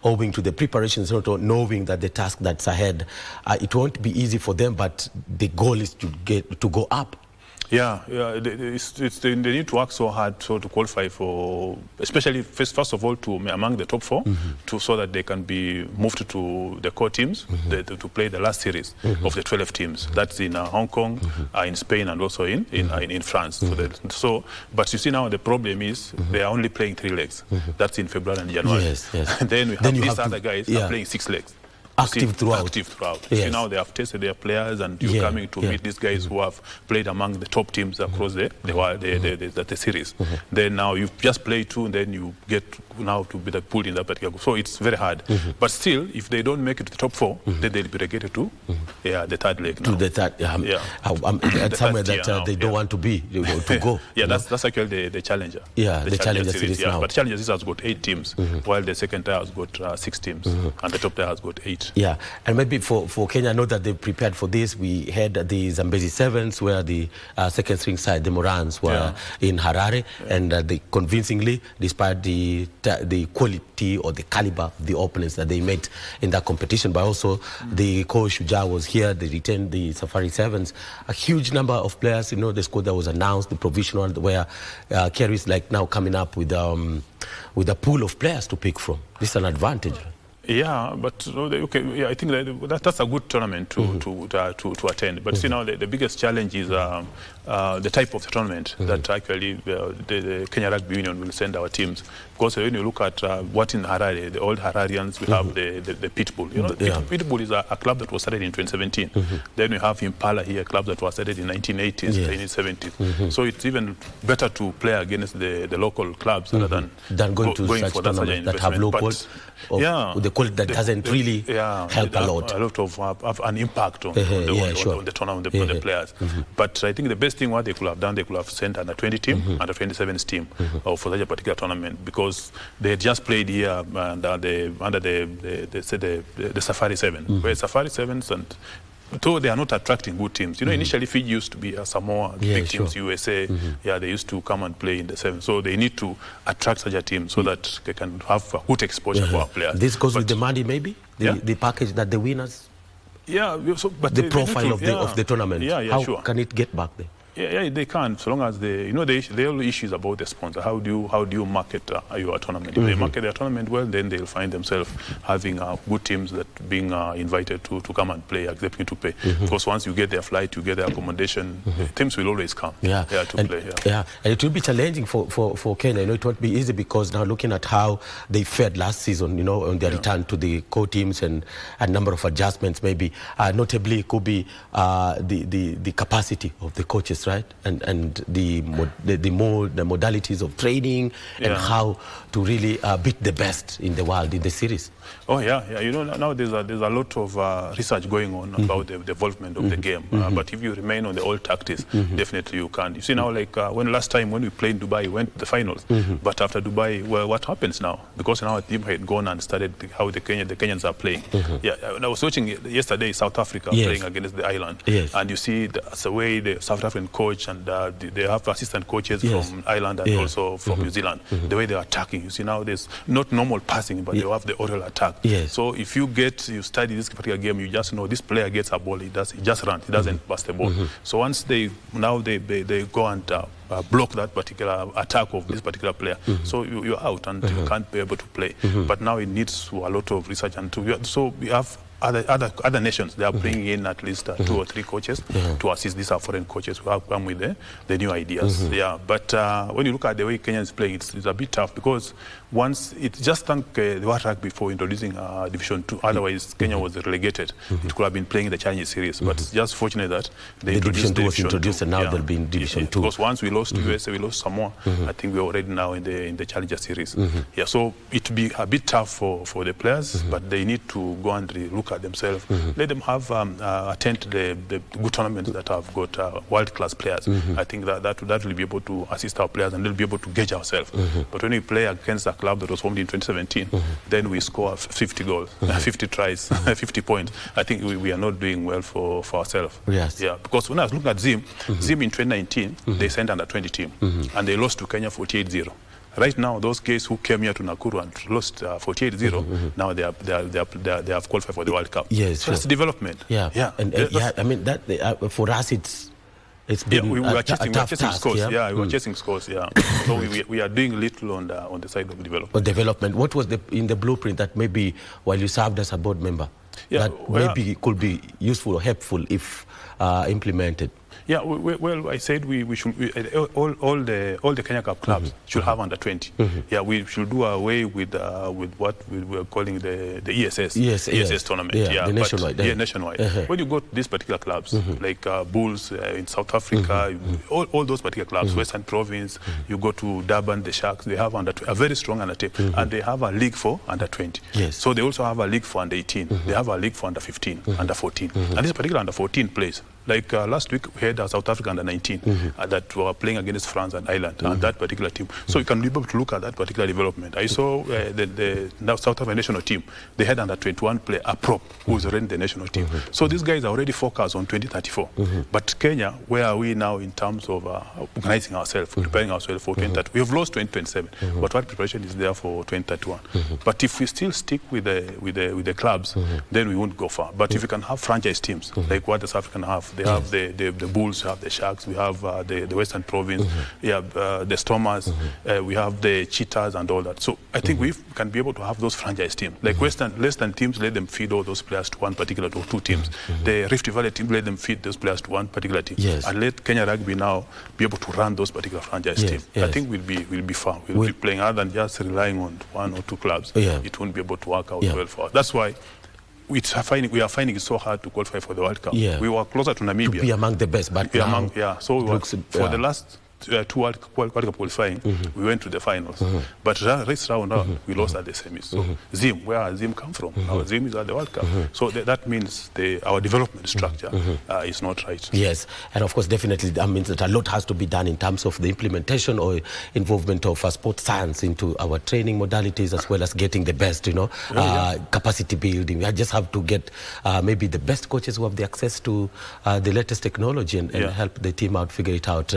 owing to the preparations, not knowing that the task that's ahead, it won't be easy for them, but the goal is to go up. Yeah, they need to work so hard to qualify for, especially first of all, among the top 4, so that they can be moved to the core teams to play the last series of the 12 teams. That's in Hong Kong, in Spain, and also in France. But you see now the problem is they are only playing 3 legs. That's in February and January. Yes. And then we have these other guys are playing 6 legs. Active throughout. Yes. See, now they have tested their players, and you're coming to meet these guys who have played among the top teams across the series. Then now you just play 2, and then you get now to be pulled in that particular group. So it's very hard. But still, if they don't make it to the top 4, then they'll be relegated to the 3rd leg now. To the 3rd, somewhere that they don't want to be, to go. That's actually the Challenger. Yeah, the Challenger series now. But Challenger series has got 8 teams, while the second tier has got 6 teams, and the top tier has got 8. Yeah, and maybe for Kenya, I know that they prepared for this. We had the Zambezi Sevens, where the second string side, the Morans, were in Harare, and they convincingly, despite the quality or the caliber of the opponents that they met in that competition, but also the coach Shujaa was here. They retained the Safari Sevens. A huge number of players, the squad that was announced, the provisional, where Kerry's like now coming up with a pool of players to pick from. This is an advantage. Yeah, but okay, yeah, I think that's a good tournament to attend. But you know, the biggest challenge is the type of the tournament that actually the Kenya Rugby Union will send our teams. Because when you look at what in Harare, the old Hararians, we have the Pitbull. You know, Pitbull is a club that was started in 2017. Then we have Impala here, a club that was started in 1980s, 1970s. So it's even better to play against the local clubs rather than going to going such for that tournaments that have local. The quality that doesn't really help a lot. A lot of have an impact on the tournament, on the players. But I think the best thing what they could have done, they could have sent under 20 team, under 27s team for such a particular tournament, because they had just played here under the Safari 7, where Safari 7s and though they are not attracting good teams. You know, initially Fiji used to be Samoa, big teams, USA. They used to come and play in the 7. So they need to attract such a team so that they can have a good exposure for our players. This goes with the money, maybe? The package that the winners? Yeah, but the profile of the tournament. How can it get back there? Yeah, they can, so long as they, you know, the only issue is about the sponsor. How do you market your tournament? If they market their tournament well, then they'll find themselves having good teams that being invited to come and play, accepting to pay. Because once you get their flight, you get their accommodation, teams will always come to play. And it will be challenging for Kenya. You know, it won't be easy because now looking at how they fared last season, you know, on their return to the core teams and a number of adjustments, maybe notably it could be the capacity of the coaches, right? And the modalities of training and how to really beat the best in the world in the series. Oh yeah. You know, now there's a lot of research going on about the development of the game. But if you remain on the old tactics, definitely you can't. You see now, like when last time when we played in Dubai, we went to the finals. But after Dubai, well, what happens now? Because now our team had gone and started how the Kenyans are playing. I was watching yesterday South Africa playing against the island, and you see the way the South African coach and they have assistant coaches from Ireland and also from New Zealand. The way they are attacking, you see now there's not normal passing, but they have the aerial attack. So if you study this particular game, you just know this player gets a ball, he just runs, he doesn't pass the ball. So once they go and block that particular attack of this particular player, so you're out and you can't be able to play. But now it needs a lot of research, and so we have other nations. They are bringing in at least 2 or 3 coaches to assist these foreign coaches who have come with the new ideas. But when you look at the way Kenya is playing, it's a bit tough because once it's just thank the World Rugby before introducing Division 2. Otherwise, Kenya was relegated. It could have been playing the Challenger Series, but it's just fortunate that the Division 2 was introduced, and now they'll be in Division 2. Because once we lost to USA, we lost Samoa. I think we're already now in the Challenger Series. So it'll be a bit tough for the players, but they need to go and look at themselves. Let them have attend the good tournaments that have got world-class players. I think that will be able to assist our players, and they'll be able to gauge ourselves. But when we play against a club that was formed in 2017, then we score 50 goals, 50 tries, 50 points. I think we are not doing well for ourselves. Because when I was looking at Zim in 2019, they sent under 20 team, and they lost to Kenya 48-0. Right now, those guys who came here to Nakuru and lost 48-0, now they have qualified for the World Cup. So that's development. I mean that for us it's been we were chasing scores. We were chasing scores. So we are doing little on the side of development. What was in the blueprint that maybe while you served as a board member that maybe could be useful or helpful if implemented? Well, I said we should all the Kenya Cup clubs should have under 20. We should do away with what we were calling the ESS tournament. The nationwide. When you go to these particular clubs like Bulls in South Africa, all those particular clubs, Western Province, you go to Durban, the Sharks, they have a very strong under 10, and they have a league for under 20. So they also have a league for under 18. They have a league for under 15, under 14, and this particular under 14 plays. Like last week, we had South Africa under 19 that were playing against France and Ireland, and that particular team. So you can be able to look at that particular development. I saw the South African national team. They had under 21 player, a prop, who's already the national team. So these guys are already focused on 2034. But Kenya, where are we now in terms of organizing ourselves, preparing ourselves for 2030? We have lost 2027, but what preparation is there for 2031? But if we still stick with the clubs, then we won't go far. But if we can have franchise teams, like what the South African have, They have the Bulls, we have the Sharks, we have the Western Province, we have the Stormers, we have the Cheetahs and all that. So I think we can be able to have those franchise teams. Like Western teams, let them feed all those players to one particular to two teams. The Rift Valley team, let them feed those players to one particular team. And let Kenya Rugby now be able to run those particular franchise teams. I think we'll be far. We'll be playing other than just relying on one or two clubs. It won't be able to work out well for us. That's why we are finding it so hard to qualify for the World Cup. We were closer to Namibia. To be among the best, but so we were, for the last two World Cup qualifying, we went to the finals. But this round we lost at the semis. So Zim, where has Zim come from? Our Zim is at the World Cup. So that means our development structure is not right. Yes, and of course, definitely that means that a lot has to be done in terms of the implementation or involvement of sports science into our training modalities, as well as getting the best, capacity building. We just have to get maybe the best coaches who have the access to the latest technology and help the team out, figure it out.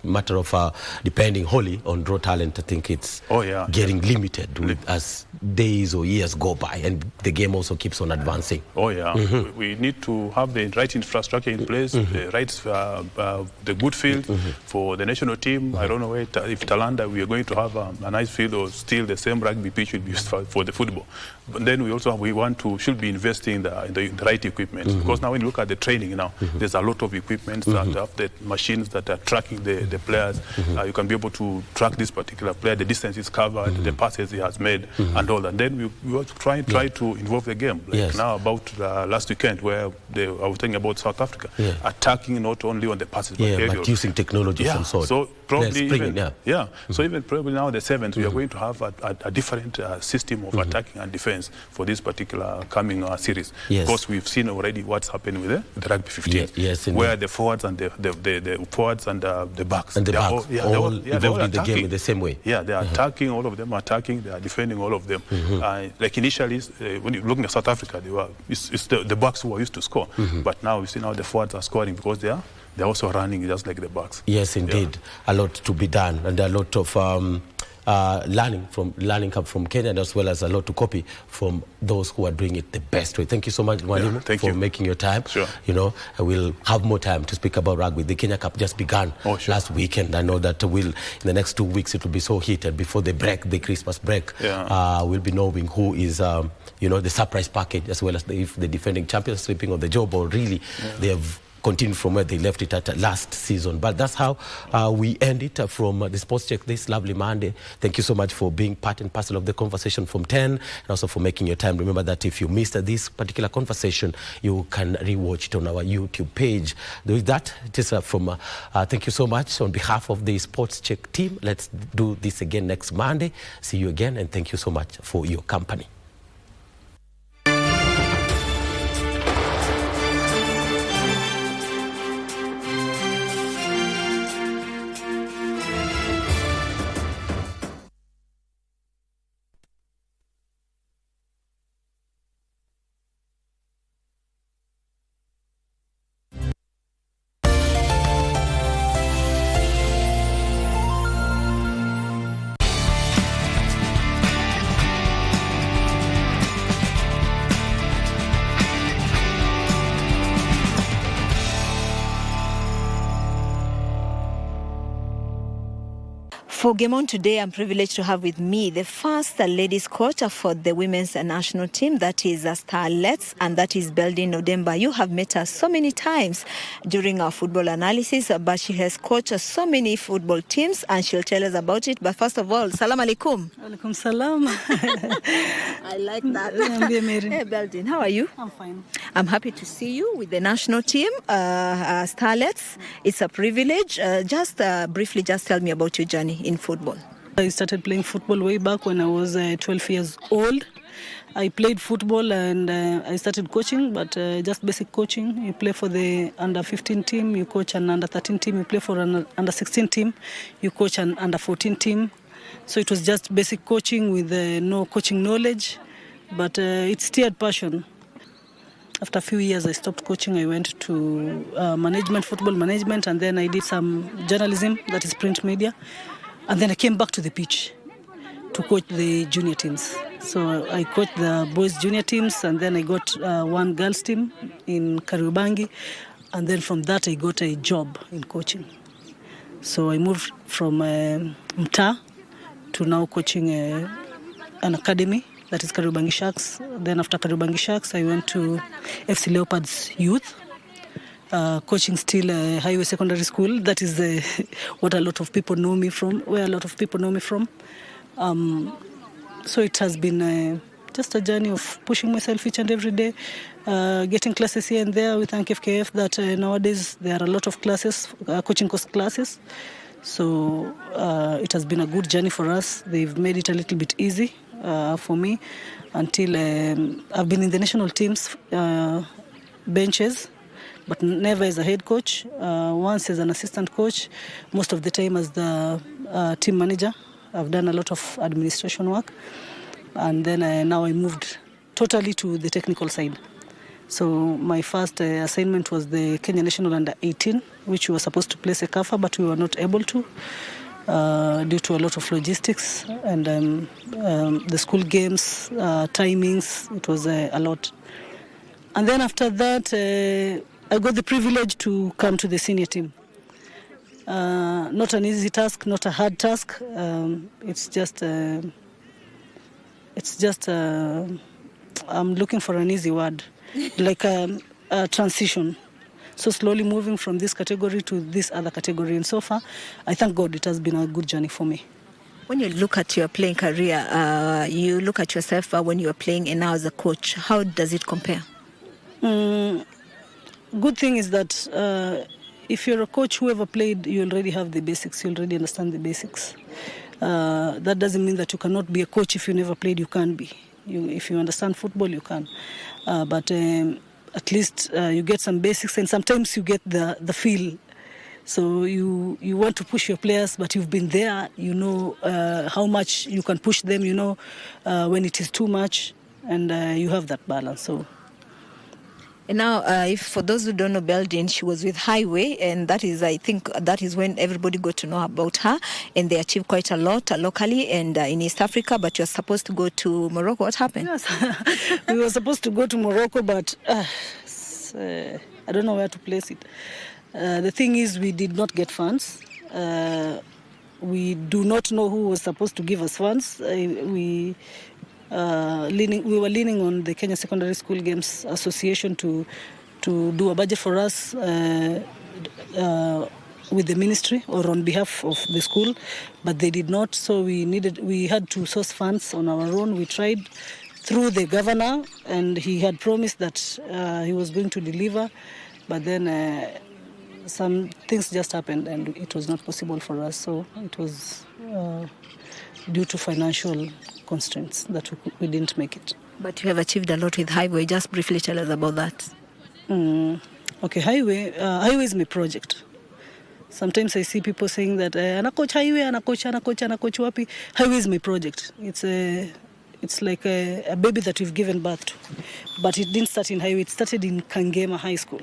Matter of depending wholly on raw talent. I think it's getting limited as days or years go by, and the game also keeps on advancing. We need to have the right infrastructure in place, the right the good field for the national team. I don't know if Talanda we are going to have a nice field, or still the same rugby pitch will be used for the football. But then we should be investing in the right equipment, because now when you look at the training now, there's a lot of equipment that have the machines that are tracking the players. You can be able to track this particular player, the distance is covered, the passes he has made, and all that. Then we also try to involve the game. Like now about last weekend, where I was talking about South Africa, attacking not only on the passes, but using technology of some sort. So probably so even probably now the sevens, we are going to have a different system of attacking and defense for this particular coming series. Because we've seen already what's happening with the rugby 15, where the forwards and the forwards and the backs, all involved in the game in the same way. They are attacking, all of them are attacking, they are defending all of them. Like initially, when you're looking at South Africa, it's the backs who are used to score, but now we see now the forwards are scoring because they're also running just like the backs. Yes, indeed, a lot to be done, and a lot of learning from Kenya, as well as a lot to copy from those who are doing it the best way. Thank you so much, Mwalimu, for making your time. We'll have more time to speak about rugby. The Kenya Cup just began last weekend. I know that in the next 2 weeks it will be so heated. Before the break, the Christmas break, we'll be knowing who is the surprise package, as well as if the defending champions sleeping on the job, or really they have continue from where they left it at last season. But that's how we end it from the Sports Check this lovely Monday. Thank you so much for being part and parcel of the conversation from 10, and also for making your time. Remember that if you missed this particular conversation, you can rewatch it on our YouTube page. With that, it is from thank you so much on behalf of the Sports Check team. Let's do this again next Monday. See you again, and thank you so much for your company. For Game On today, I'm privileged to have with me the first ladies coach for the women's national team. That is Starlets, and that is Beldin Odemba. You have met her so many times during our football analysis, but she has coached so many football teams, and she'll tell us about it. But first of all, salam alaikum. Alaikum salam. I like that. Hey, Beldin, how are you? I'm fine. I'm happy to see you with the national team, Starlets. It's a privilege. Just briefly, just tell me about your journey in football. I started playing football way back when I was 12 years old. I played football and I started coaching, but just basic coaching. You play for the under 15 team, you coach an under 13 team, you play for an under 16 team, you coach an under 14 team. So it was just basic coaching with no coaching knowledge, but it stirred passion. After a few years, I stopped coaching. I went to management, football management, and then I did some journalism, that is print media. And then I came back to the pitch to coach the junior teams. So I coached the boys junior teams, and then I got one girls team in Kariobangi. And then from that, I got a job in coaching. So I moved from Mta to now coaching an academy, that is Kariobangi Sharks. Then after Kariobangi Sharks, I went to FC Leopards Youth, coaching still Highway Secondary School. That is what a lot of people know me from, where a lot of people know me from. So it has been just a journey of pushing myself each and every day, getting classes here and there. We thank FKF that nowadays there are a lot of classes, coaching course classes. So it has been a good journey for us. They've made it a little bit easy for me until I've been in the national teams benches, but never as a head coach. Once as an assistant coach, most of the time as the team manager. I've done a lot of administration work, and then now I moved totally to the technical side. So my first assignment was the Kenya National Under 18, which we were supposed to play Sekafa, but we were not able to due to a lot of logistics and the school games, timings. It was a lot. And then after that, I got the privilege to come to the senior team. Not an easy task, not a hard task. It's just I'm looking for an easy word, like a transition. So slowly moving from this category to this other category. And so far, I thank God it has been a good journey for me. When you look at your playing career, you look at yourself when you were playing and now as a coach, how does it compare? Good thing is that if you're a coach who ever played, you already have the basics. You already understand the basics. That doesn't mean that you cannot be a coach if you never played. You can be. If you understand football, you can. But at least you get some basics, and sometimes you get the feel. So you want to push your players, but you've been there. You know how much you can push them. You know when it is too much, and you have that balance. So. And now, if for those who don't know Beldin, she was with Highway, and that is, I think, that is when everybody got to know about her, and they achieved quite a lot locally and in East Africa. But you're supposed to go to Morocco. What happened? Yes, we were supposed to go to Morocco, but I don't know where to place it. The thing is, we did not get funds. We do not know who was supposed to give us funds. We were leaning on the Kenya Secondary School Games Association to do a budget for us with the ministry or on behalf of the school, but they did not. So we had to source funds on our own. We tried through the governor, and he had promised that he was going to deliver, but then some things just happened and it was not possible for us. So it was due to financial constraints that we didn't make it. But you have achieved a lot with Highway. Just briefly tell us about that. Okay, Highway is my project. Sometimes I see people saying that ana coach Highway, ana coach wapi. Highway is my project. It's like a baby that we've given birth to. But it didn't start in Highway. It started in Kangema High School.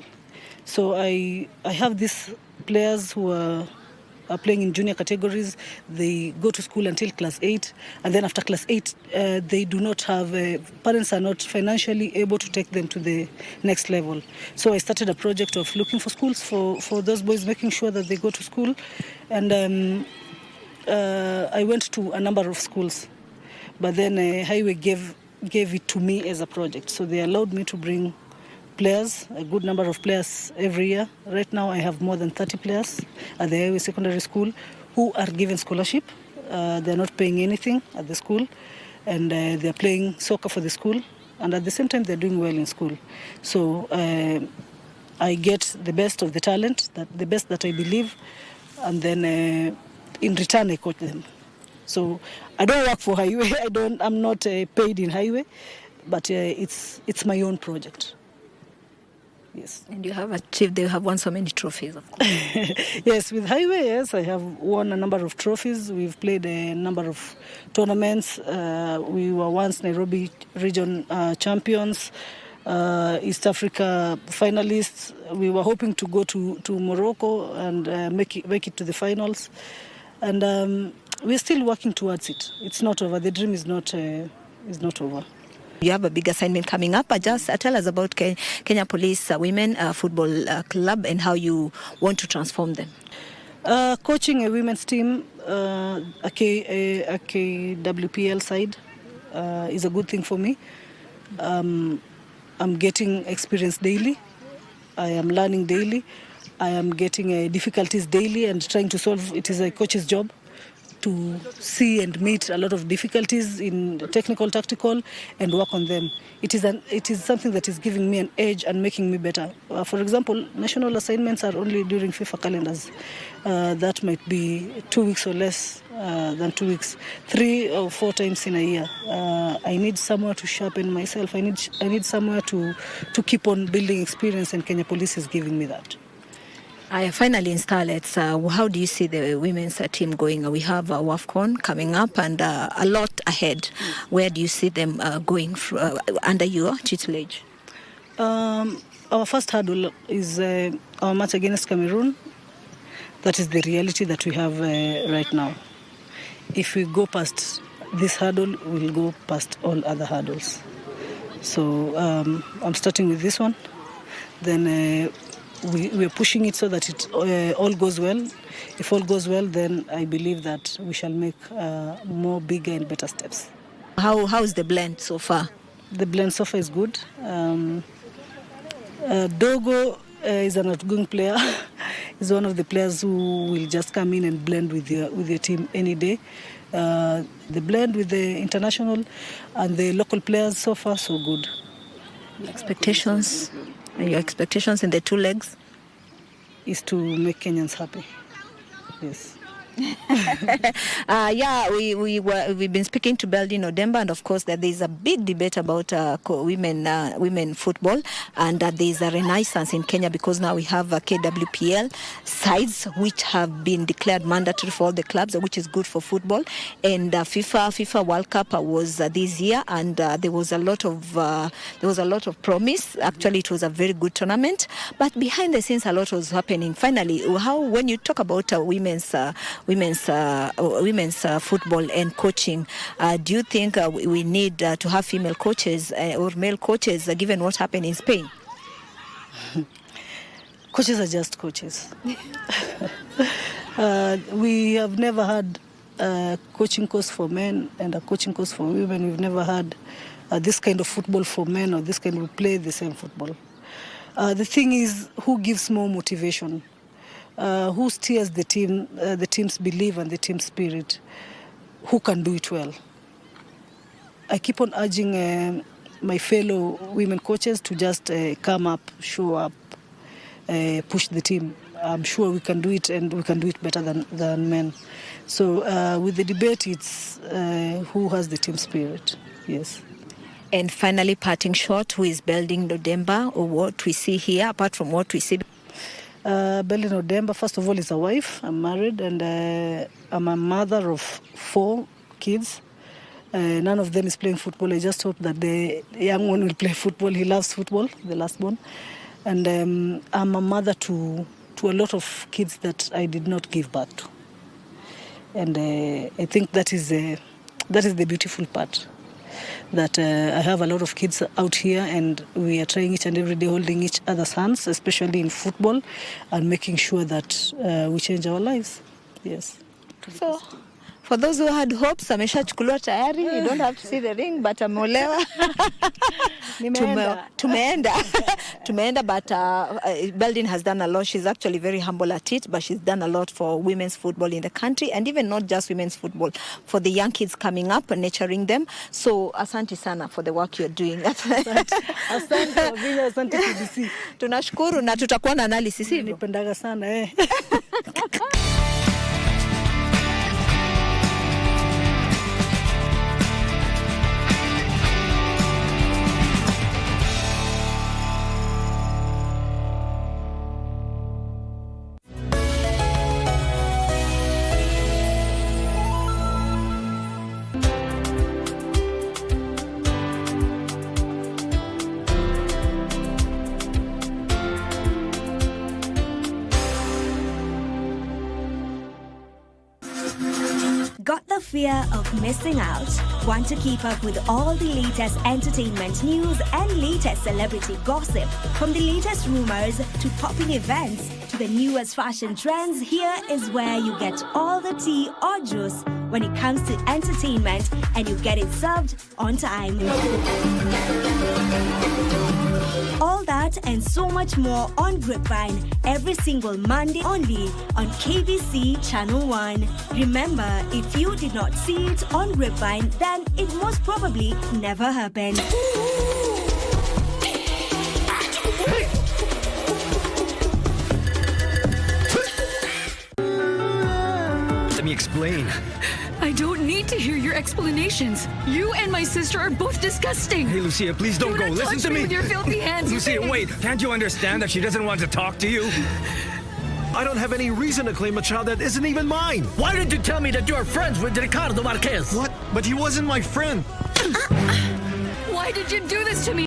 So I have these players who are playing in junior categories. They go to school until class 8, and then after class 8 they do not have parents are not financially able to take them to the next level. So I started a project of looking for schools for those boys, making sure that they go to school, and I went to a number of schools, but then Highway gave it to me as a project. So they allowed me to bring players, a good number of players every year. Right now I have more than 30 players at the Highway Secondary School who are given scholarship. They're not paying anything at the school, and they're playing soccer for the school, and at the same time they're doing well in school. So I get the best of the talent, the best that I believe, and then in return I coach them. So I don't work for Highway. I'm not paid in Highway, but it's my own project. Yes. And you have won so many trophies, of course. Yes, with Highway, yes, I have won a number of trophies. We've played a number of tournaments. We were once Nairobi region champions, East Africa finalists. We were hoping to go to Morocco and make it to the finals. And we're still working towards it. It's not over. The dream is not over. You have a big assignment coming up. Just tell us about Kenya Police Women Football Club and how you want to transform them. Coaching a women's team, a KWPL side, is a good thing for me. I'm getting experience daily. I am learning daily. I am getting difficulties daily and trying to solve. It is a coach's job to see and meet a lot of difficulties in technical, tactical, and work on them. It is something that is giving me an edge and making me better. For example, national assignments are only during FIFA calendars. That might be 2 weeks or less than 2 weeks, 3 or 4 times in a year. I need somewhere to sharpen myself. I need somewhere to keep on building experience, and Kenya Police is giving me that. Finally, in Starlets, how do you see the women's team going? We have WAFCON coming up and a lot ahead. Where do you see them going under your tutelage? Our first hurdle is our match against Cameroon. That is the reality that we have right now. If we go past this hurdle, we'll go past all other hurdles. So I'm starting with this one. Then we're pushing it so that it all goes well. If all goes well, then I believe that we shall make more bigger and better steps. How is the blend so far? The blend so far is good. Dogo is an outgoing player. He's one of the players who will just come in and blend with your team any day. The blend with the international and the local players so far so good. Expectations? Your expectations in the 2 legs? Is to make Kenyans happy. Yes. We've been speaking to Beldin Odemba, and of course that there is a big debate about women football, and that there is a renaissance in Kenya because now we have KWPL sides which have been declared mandatory for all the clubs, which is good for football. And FIFA World Cup was this year, and there was a lot of promise. Actually, it was a very good tournament, but behind the scenes a lot was happening. Finally, when you talk about women's football and coaching, do you think we need to have female coaches or male coaches given what happened in Spain? Coaches are just coaches. We have never had a coaching course for men and a coaching course for women. We've never had this kind of football for men or this kind of play the same football. The thing is, who gives more motivation? Who steers the team, the team's belief and the team spirit? Who can do it well? I keep on urging my fellow women coaches to just come up, show up, push the team. I'm sure we can do it, and we can do it better than men. So with the debate, it's who has the team spirit. Yes. And finally, parting shot, who is Beldin Odemba, or what we see here, apart from what we see? Beldin Odemba, first of all, is a wife. I'm married, and I'm a mother of 4 kids. None of them is playing football. I just hope that the young one will play football. He loves football, the last one. And I'm a mother to a lot of kids that I did not give birth to. And I think that is the beautiful part. That I have a lot of kids out here, and we are trying each and every day, holding each other's hands, especially in football, and making sure that we change our lives. Yes. So, for those who had hopes, ameshachukuliwa tayari. You don't have to see the ring, but ameolewa. Tumeenda, but Beldin has done a lot. She's actually very humble at it, but she's done a lot for women's football in the country, and even not just women's football, for the young kids coming up and nurturing them. So, asante sana for the work you're doing. Asante KBC. Tunashukuru na tutakuwa na analysis hivyo. Nipendaga sana Got the fear of missing out? Want to keep up with all the latest entertainment news and latest celebrity gossip? From the latest rumors to popping events to the newest fashion trends, here is where you get all the tea or juice when it comes to entertainment, and you get it served on time. All that and so much more on Grapevine every single Monday only on KBC Channel 1. Remember, if you did not see it on Grapevine, then it most probably never happened. Let me explain. I don't need to hear your explanations. You and my sister are both disgusting. Hey, Lucia, please don't go. Do not Listen touch to me me. with your filthy hands. Lucia, wait. Can't you understand that she doesn't want to talk to you? I don't have any reason to claim a child that isn't even mine. Why didn't you tell me that you're friends with Ricardo Marquez? What? But he wasn't my friend. Why did you do this to me?